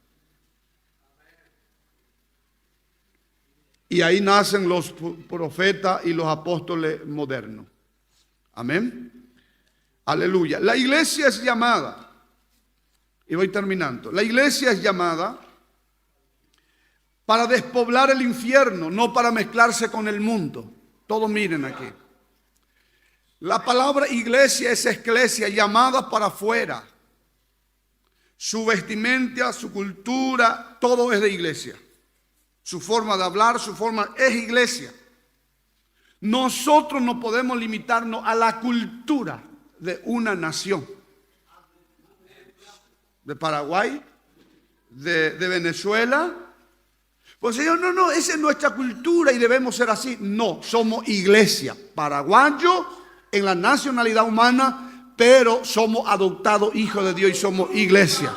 Y ahí nacen los profetas y los apóstoles modernos. Amén. Aleluya. La iglesia es llamada, y voy terminando, la iglesia es llamada para despoblar el infierno, no para mezclarse con el mundo. Todos miren aquí. La palabra iglesia es eclesia, llamada para afuera. Su vestimenta, su cultura, todo es de iglesia. Su forma de hablar, su forma es iglesia. Nosotros no podemos limitarnos a la cultura de una nación. De Paraguay, de Venezuela. Pues ellos, no, esa es nuestra cultura y debemos ser así. No, somos iglesia, paraguayo en la nacionalidad humana, pero somos adoptados hijos de Dios y somos iglesia.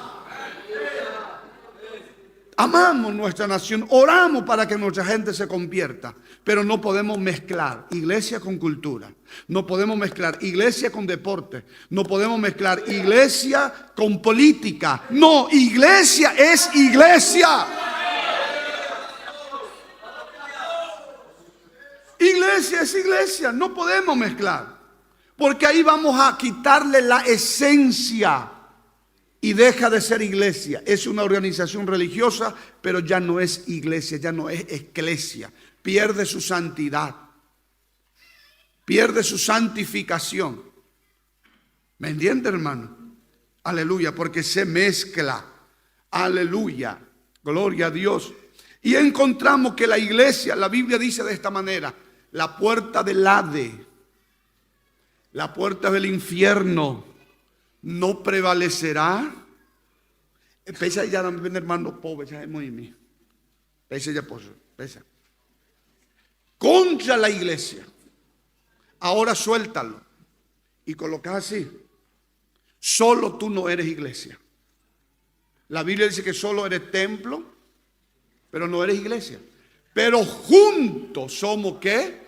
Amamos nuestra nación, oramos para que nuestra gente se convierta, pero no podemos mezclar iglesia con cultura. No podemos mezclar iglesia con deporte. No podemos mezclar iglesia con política. No, iglesia es iglesia. Iglesia es iglesia, no podemos mezclar, porque ahí vamos a quitarle la esencia y deja de ser iglesia. Es una organización religiosa, pero ya no es iglesia, ya no es eclesia. Pierde su santidad, pierde su santificación. ¿Me entiende, hermano? Aleluya, porque se mezcla. Aleluya, gloria a Dios. Y encontramos que la iglesia, la Biblia dice de esta manera: la puerta del Hades, la puerta del infierno no prevalecerá. Pesa ya, hermano pobre, ya es muy mío. Pesa ya, pesa. Contra la iglesia. Ahora suéltalo y colocas así: solo tú no eres iglesia. La Biblia dice que solo eres templo, pero no eres iglesia. Pero juntos somos ¿qué?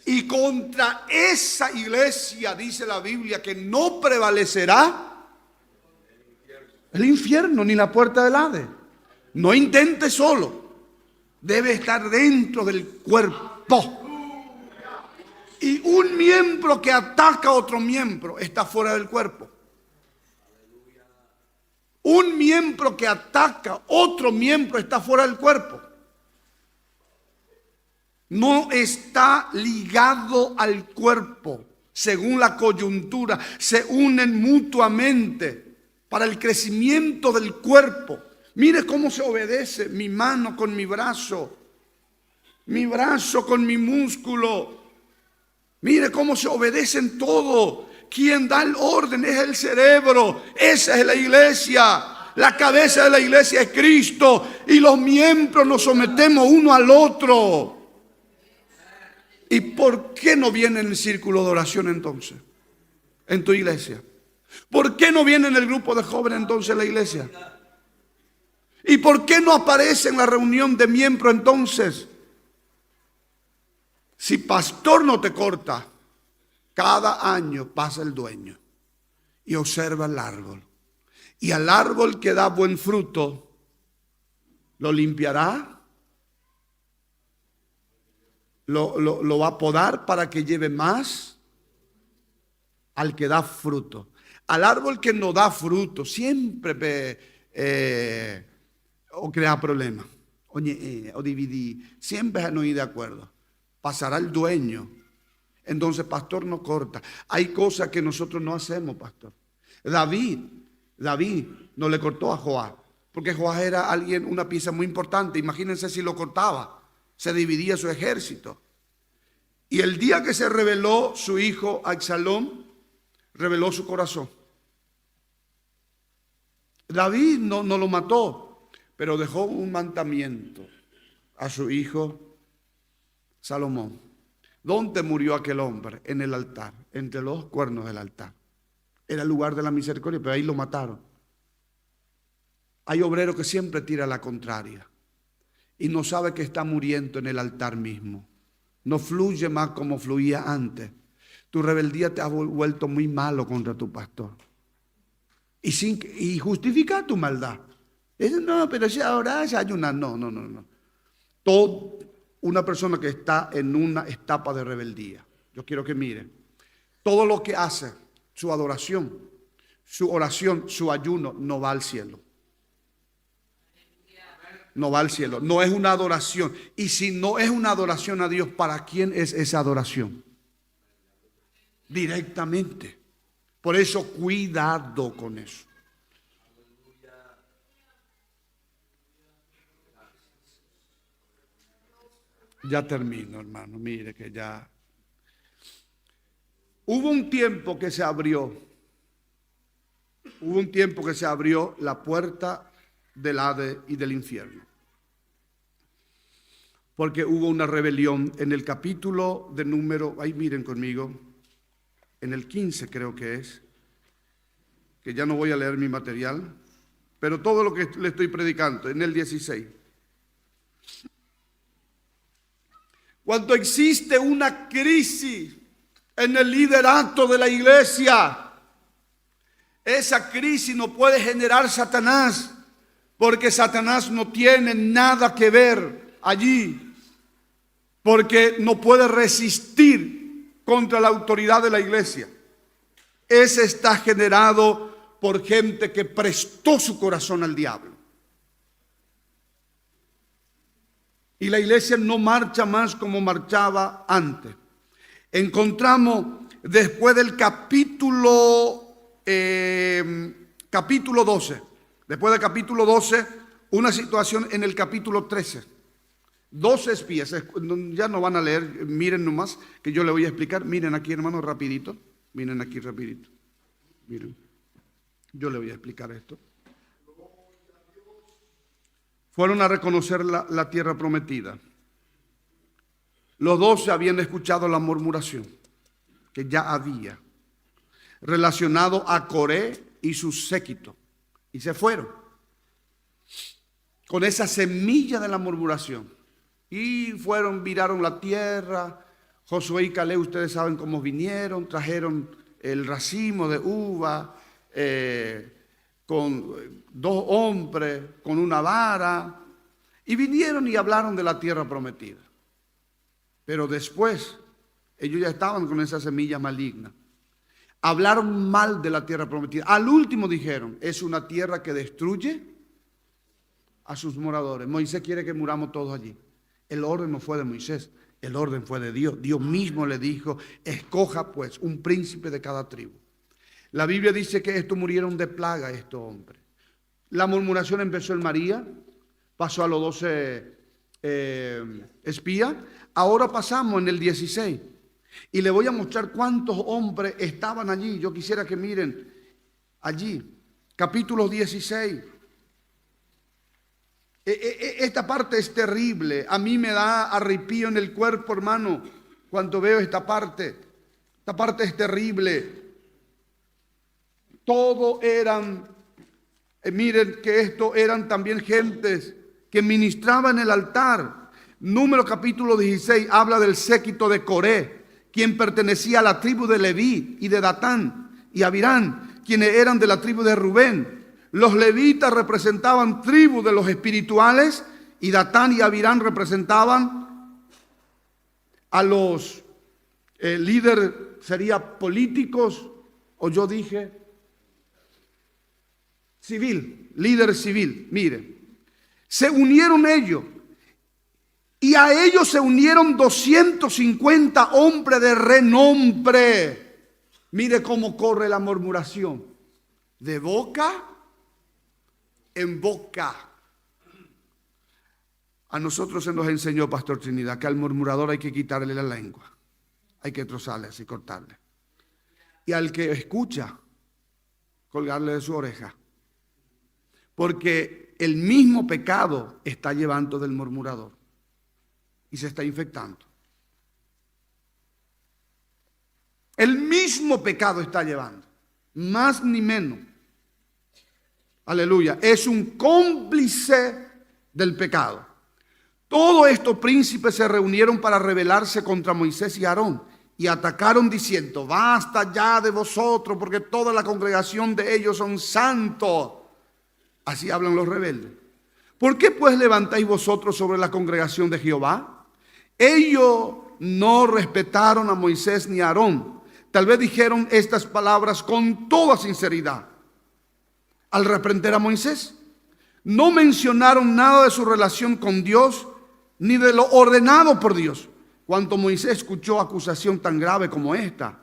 Y contra esa iglesia dice la Biblia que no prevalecerá el infierno ni la puerta del Hades. No intente solo. Debe estar dentro del cuerpo. Y un miembro que ataca a otro miembro está fuera del cuerpo. Un miembro que ataca otro miembro está fuera del cuerpo. No está ligado al cuerpo. Según la coyuntura, se unen mutuamente para el crecimiento del cuerpo. Mire cómo se obedece mi mano con mi brazo con mi músculo. Mire cómo se obedecen todo. Quien da el orden es el cerebro. Esa es la iglesia. La cabeza de la iglesia es Cristo. Y los miembros nos sometemos uno al otro. ¿Y por qué no viene en el círculo de oración entonces? En tu iglesia. ¿Por qué no viene en el grupo de jóvenes entonces en la iglesia? ¿Y por qué no aparece en la reunión de miembros entonces? Si pastor no te corta, cada año pasa el dueño y observa el árbol. Y al árbol que da buen fruto, lo limpiará. Lo va a podar para que lleve más al que da fruto. Al árbol que no da fruto siempre o crea problemas. O dividir. Siempre no ir de acuerdo. Pasará el dueño. Entonces, pastor no corta. Hay cosas que nosotros no hacemos, pastor. David no le cortó a Joab, porque Joab era una pieza muy importante. Imagínense si lo cortaba. Se dividía su ejército. Y el día que se reveló su hijo Absalón, reveló su corazón. David no lo mató, pero dejó un mandamiento a su hijo Salomón. ¿Dónde murió aquel hombre? En el altar, entre los cuernos del altar. Era el lugar de la misericordia, pero ahí lo mataron. Hay obreros que siempre tira la contraria y no sabe que está muriendo en el altar mismo. No fluye más como fluía antes. Tu rebeldía te ha vuelto muy malo contra tu pastor. Y justifica tu maldad. No, pero si ahora se ayuna. No. Una persona que está en una etapa de rebeldía. Yo quiero que miren. Todo lo que hace, su adoración, su oración, su ayuno, no va al cielo. No va al cielo, no es una adoración. Y si no es una adoración a Dios, ¿para quién es esa adoración? Directamente. Por eso, cuidado con eso. Ya termino, hermano. Mire que ya. Hubo un tiempo que se abrió la puerta del Hades y del infierno. Porque hubo una rebelión en el capítulo de número, ahí miren conmigo, en el 15 creo que es, que ya no voy a leer mi material, pero todo lo que le estoy predicando, en el 16. Cuando existe una crisis en el liderato de la iglesia, esa crisis no puede generar Satanás, porque Satanás no tiene nada que ver allí, porque no puede resistir contra la autoridad de la iglesia. Ese está generado por gente que prestó su corazón al diablo. Y la iglesia no marcha más como marchaba antes. Encontramos después del capítulo 12, después del capítulo 12, una situación en el capítulo 13. 12 espías, ya no van a leer, miren nomás, que yo le voy a explicar. Miren aquí, hermano, rapidito. Miren aquí, rapidito. Miren, yo le voy a explicar esto. Fueron a reconocer la tierra prometida. Los 12 habían escuchado la murmuración que ya había relacionado a Coré y su séquito, y se fueron con esa semilla de la murmuración. Y viraron la tierra. Josué y Caleb, ustedes saben cómo vinieron, trajeron el racimo de uva con 2 hombres, con una vara, y vinieron y hablaron de la tierra prometida. Pero después, ellos ya estaban con esa semilla maligna. Hablaron mal de la tierra prometida. Al último dijeron, es una tierra que destruye a sus moradores. Moisés quiere que muramos todos allí. El orden no fue de Moisés, el orden fue de Dios. Dios mismo le dijo, escoja pues un príncipe de cada tribu. La Biblia dice que estos murieron de plaga, estos hombres. La murmuración empezó en María, pasó a los 12 espías. Ahora pasamos en el 16. Y le voy a mostrar cuántos hombres estaban allí. Yo quisiera que miren allí, capítulo 16. Esta parte es terrible. A mí me da arrepío en el cuerpo, hermano, cuando veo esta parte. Esta parte es terrible. Todo eran, miren que esto eran también gentes que ministraban en el altar. Número capítulo 16 habla del séquito de Coré, quien pertenecía a la tribu de Leví y de Datán y Abirán, quienes eran de la tribu de Rubén. Los levitas representaban tribus de los espirituales y Datán y Abirán representaban a los líderes, sería políticos, o yo dije civil, líder civil. Mire, se unieron ellos. Y a ellos se unieron 250 hombres de renombre. Mire cómo corre la murmuración. De boca en boca. A nosotros se nos enseñó, Pastor Trinidad, que al murmurador hay que quitarle la lengua. Hay que trozarle así, cortarle. Y al que escucha, colgarle de su oreja. Porque el mismo pecado está llevando del murmurador. Y se está infectando. El mismo pecado está llevando, más ni menos. Aleluya, es un cómplice del pecado. Todos estos príncipes se reunieron para rebelarse contra Moisés y Aarón y atacaron diciendo, basta ya de vosotros porque toda la congregación de ellos son santos. Así hablan los rebeldes. ¿Por qué pues levantáis vosotros sobre la congregación de Jehová? Ellos no respetaron a Moisés ni a Aarón. Tal vez dijeron estas palabras con toda sinceridad. Al reprender a Moisés, no mencionaron nada de su relación con Dios, ni de lo ordenado por Dios. Cuando Moisés escuchó acusación tan grave como esta,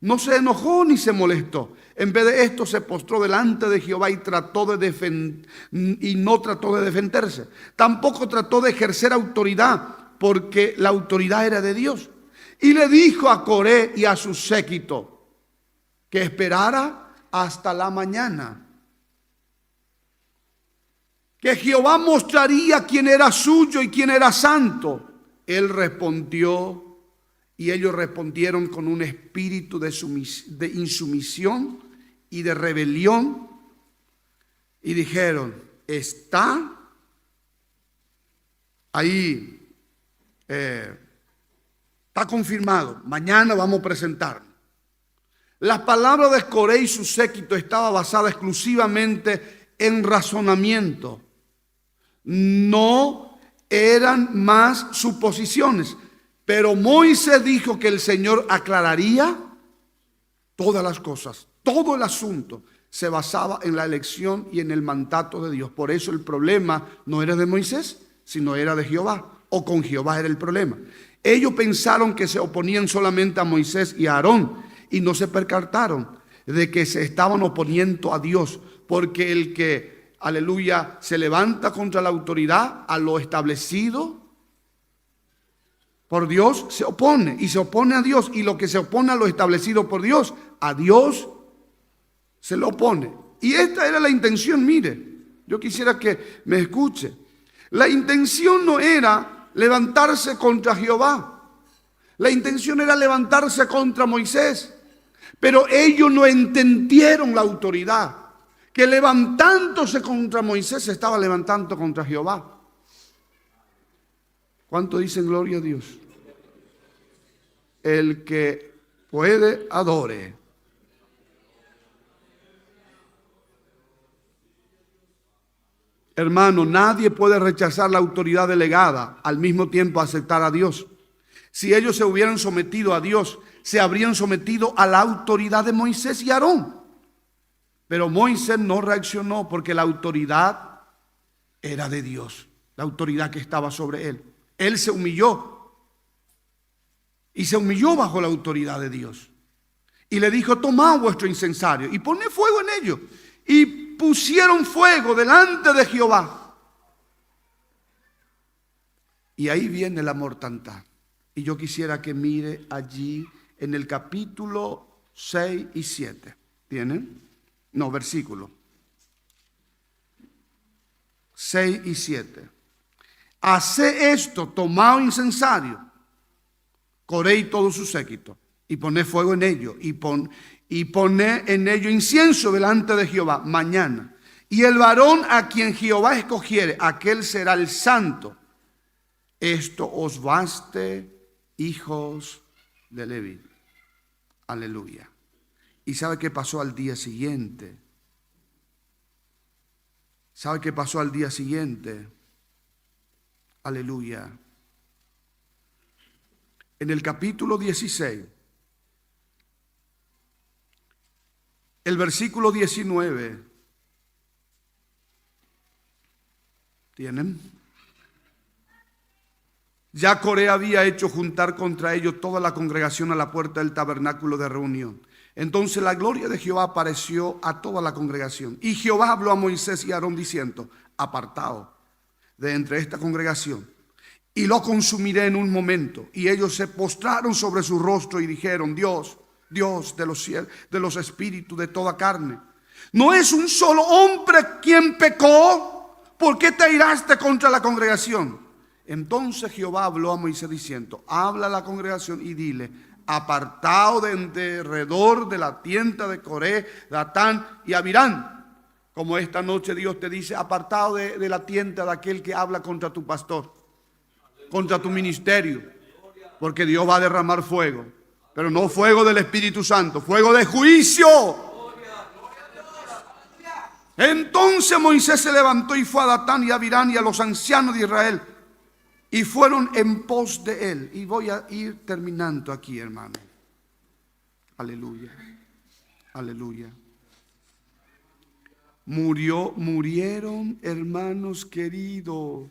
no se enojó ni se molestó. En vez de esto se postró delante de Jehová y no trató de defenderse. Tampoco trató de ejercer autoridad, porque la autoridad era de Dios. Y le dijo a Coré y a su séquito que esperara hasta la mañana, que Jehová mostraría quién era suyo y quién era santo. Él respondió, y ellos respondieron con un espíritu de insumisión y de rebelión, y dijeron, está ahí. Está confirmado, mañana vamos a presentarnos. Las palabras de Coré y su séquito estaba basada exclusivamente en razonamiento. No eran más suposiciones. Pero Moisés dijo que el Señor aclararía todas las cosas. Todo el asunto se basaba en la elección y en el mandato de Dios. Por eso el problema no era de Moisés, sino era de Jehová. O con Jehová era el problema. Ellos pensaron que se oponían solamente a Moisés y a Aarón y no se percataron de que se estaban oponiendo a Dios, porque el que, aleluya, se levanta contra la autoridad, a lo establecido por Dios, se opone y se opone a Dios, y lo que se opone a lo establecido por Dios, a Dios se lo opone. Y esta era la intención, mire, yo quisiera que me escuche. La intención no era levantarse contra Jehová. La intención era levantarse contra Moisés. Pero ellos no entendieron la autoridad, que levantándose contra Moisés se estaba levantando contra Jehová. ¿Cuánto dicen gloria a Dios? El que puede, adore. Hermano, nadie puede rechazar la autoridad delegada, al mismo tiempo aceptar a Dios. Si ellos se hubieran sometido a Dios, se habrían sometido a la autoridad de Moisés y Aarón. Pero Moisés no reaccionó porque la autoridad era de Dios, la autoridad que estaba sobre él. Él se humilló y se humilló bajo la autoridad de Dios. Y le dijo: tomad vuestro incensario y poned fuego en ello. Y pusieron fuego delante de Jehová. Y ahí viene la mortandad. Y yo quisiera que mire allí en el capítulo 6 y 7. ¿Tienen? No, versículo 6 y 7. Haced esto, tomad incensario, Coré y todo su séquito, y poned fuego en ello, y poned en ello incienso delante de Jehová mañana. Y el varón a quien Jehová escogiere, aquel será el santo. Esto os baste, hijos de Leví. Aleluya. ¿Y sabe qué pasó al día siguiente? ¿Sabe qué pasó al día siguiente? Aleluya. En el capítulo 16, el versículo 19. ¿Tienen? Ya Coré había hecho juntar contra ellos toda la congregación a la puerta del tabernáculo de reunión. Entonces la gloria de Jehová apareció a toda la congregación. Y Jehová habló a Moisés y a Aarón diciendo: apartaos de entre esta congregación, y lo consumiré en un momento. Y ellos se postraron sobre su rostro y dijeron: Dios, Dios de los cielos, de los espíritus de toda carne, ¿no es un solo hombre quien pecó? ¿Por qué te iraste contra la congregación? Entonces Jehová habló a Moisés diciendo: habla a la congregación y dile: apartado de alrededor de la tienda de Coré, Datán y Abirán. Como esta noche Dios te dice: apartado de la tienda de aquel que habla contra tu pastor, contra tu ministerio. Porque Dios va a derramar fuego, pero no fuego del Espíritu Santo, fuego de juicio. Entonces Moisés se levantó y fue a Datán y a Abirán y a los ancianos de Israel, y fueron en pos de él. Y voy a ir terminando aquí, hermano. Aleluya. Aleluya. Murieron, hermanos queridos,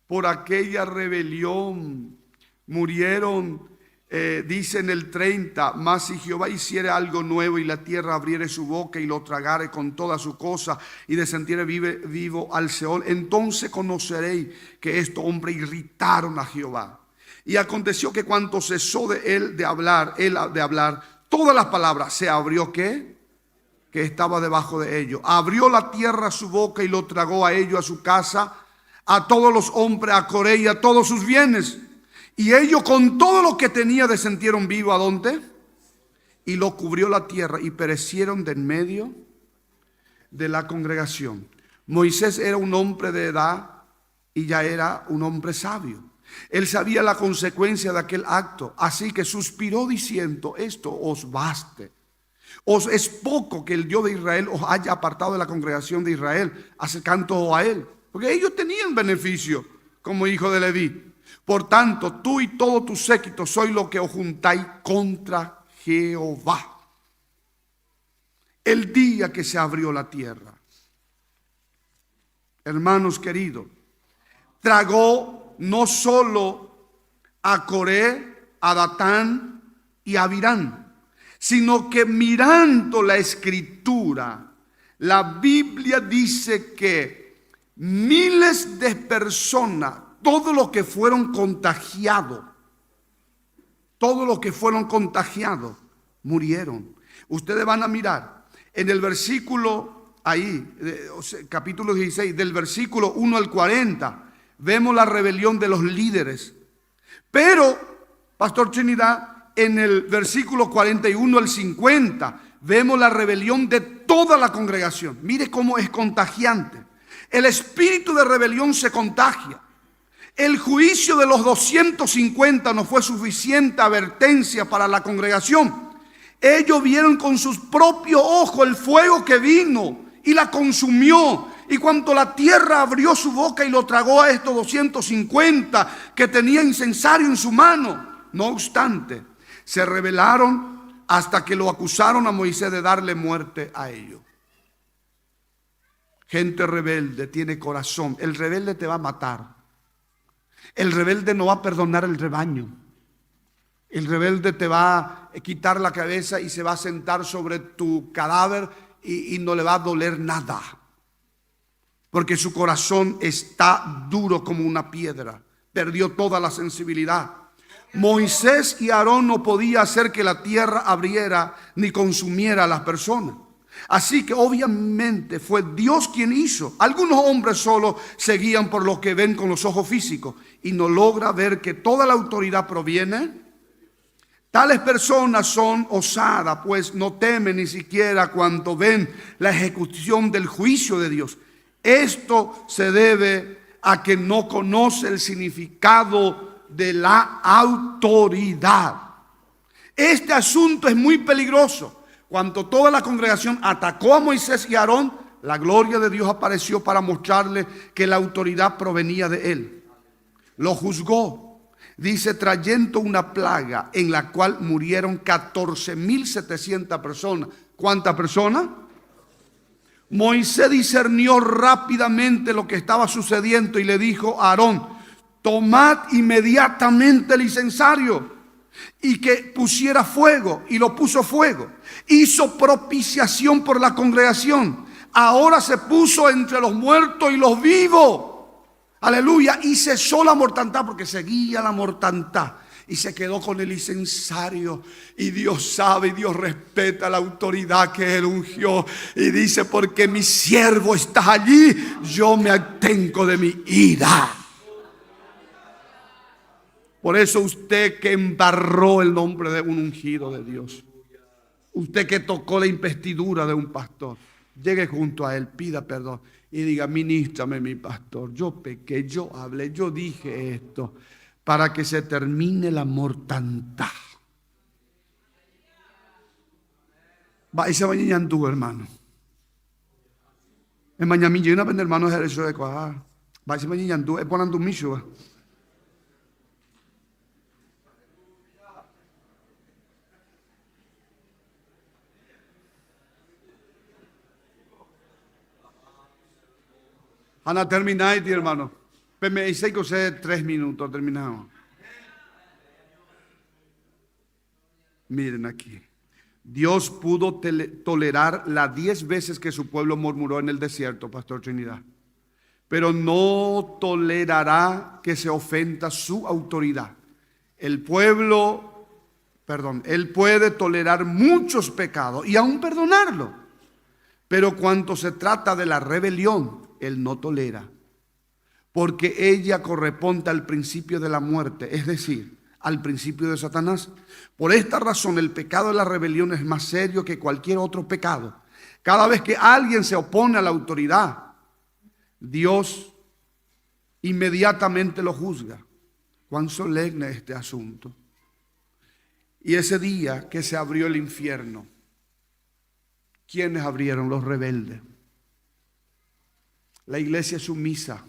por aquella rebelión. Murieron, dice en el 30, mas si Jehová hiciere algo nuevo y la tierra abriere su boca y lo tragare con toda su cosa y descendiere vivo al Seol, entonces conoceréis que estos hombres irritaron a Jehová. Y aconteció que cuando cesó de él de hablar, todas las palabras, se abrió ¿qué? Que estaba debajo de ellos. Abrió la tierra su boca y lo tragó a ellos, a su casa, a todos los hombres, a Coré y a todos sus bienes. Y ellos con todo lo que tenía descendieron vivo ¿a dónde? Y lo cubrió la tierra y perecieron de en medio de la congregación. Moisés era un hombre de edad y ya era un hombre sabio. Él sabía la consecuencia de aquel acto, así que suspiró diciendo: esto os baste. Os es poco que el Dios de Israel os haya apartado de la congregación de Israel, acercándoos a él. Porque ellos tenían beneficio como hijo de Leví. Por tanto, tú y todo tu séquito sois lo que os juntáis contra Jehová. El día que se abrió la tierra, hermanos queridos, tragó no solo a Coré, a Datán y a Abirán, sino que mirando la escritura, la Biblia dice que miles de personas, todos los que fueron contagiados, murieron. Ustedes van a mirar en el versículo ahí, capítulo 16, del versículo 1 al 40, vemos la rebelión de los líderes. Pero, Pastor Trinidad, en el versículo 41 al 50, vemos la rebelión de toda la congregación. Mire cómo es contagiante. El espíritu de rebelión se contagia. El juicio de los 250 no fue suficiente advertencia para la congregación. Ellos vieron con sus propios ojos el fuego que vino y la consumió. Y cuando la tierra abrió su boca y lo tragó a estos 250 que tenía incensario en su mano, no obstante, Se rebelaron hasta que lo acusaron a Moisés de darle muerte a ellos. Gente rebelde tiene corazón. El rebelde te va a matar. El rebelde no va a perdonar el rebaño. El rebelde te va a quitar la cabeza y se va a sentar sobre tu cadáver y no le va a doler nada. Porque su corazón está duro como una piedra. Perdió toda la sensibilidad. Moisés y Aarón no podían hacer que la tierra abriera ni consumiera a las personas. Así que obviamente fue Dios quien hizo. Algunos hombres solo se guían por lo que ven con los ojos físicos y no logra ver que toda la autoridad proviene. Tales personas son osadas, pues no temen ni siquiera cuando ven la ejecución del juicio de Dios. Esto se debe a que no conoce el significado de la autoridad. Este asunto es muy peligroso. Cuando toda la congregación atacó a Moisés y a Aarón, la gloria de Dios apareció para mostrarle que la autoridad provenía de él. Lo juzgó. Dice, trayendo una plaga en la cual murieron 14.700 personas. ¿Cuántas personas? Moisés discernió rápidamente lo que estaba sucediendo y le dijo a Aarón, tomad inmediatamente el incensario y que pusiera fuego, y lo puso fuego. Hizo propiciación por la congregación. Ahora se puso entre los muertos y los vivos. Aleluya. Y cesó la mortandad, porque seguía la mortandad. Y se quedó con el incensario. Y Dios sabe y Dios respeta la autoridad que Él ungió. Y dice, porque mi siervo está allí, yo me abstengo de mi ira. Por eso usted que embarró el nombre de un ungido de Dios, usted que tocó la investidura de un pastor, llegue junto a él, pida perdón y diga, ministrame mi pastor, yo pequé, yo hablé, yo dije esto, para que se termine la mortandad. Va y se va ñañando, hermano. En mañana yo una vez hermano de eso de cuajar. Va y se va ñañando, es ponando un miso. Ana, termináis, hermano. Me dice que usted 3 minutos, terminamos. Miren aquí. Dios pudo tolerar las 10 veces que su pueblo murmuró en el desierto, Pastor Trinidad. Pero no tolerará que se ofenda su autoridad. Él puede tolerar muchos pecados y aún perdonarlo. Pero cuando se trata de la rebelión, Él no tolera, porque ella corresponde al principio de la muerte, es decir, al principio de Satanás. Por esta razón, el pecado de la rebelión es más serio que cualquier otro pecado. Cada vez que alguien se opone a la autoridad, Dios inmediatamente lo juzga. Cuán solemne este asunto. Y ese día que se abrió el infierno, ¿quiénes abrieron? Los rebeldes. La iglesia sumisa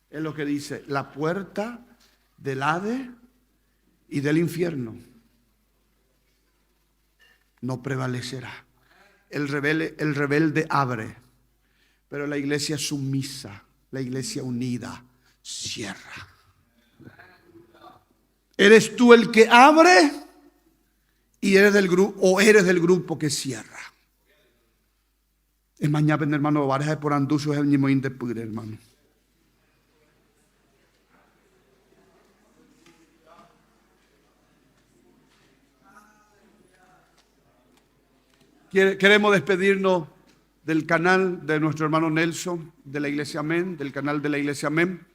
es lo que dice, la puerta del Hades y del infierno no prevalecerá. El rebelde abre, pero la iglesia sumisa, la iglesia unida, cierra. ¿Eres tú el que abre y eres del grupo que cierra? Es mañana, hermano, varias por anduso es el mismo interpure, hermano. Queremos despedirnos del canal de nuestro hermano Nelson, de la Iglesia Amén, del canal de la Iglesia Amén.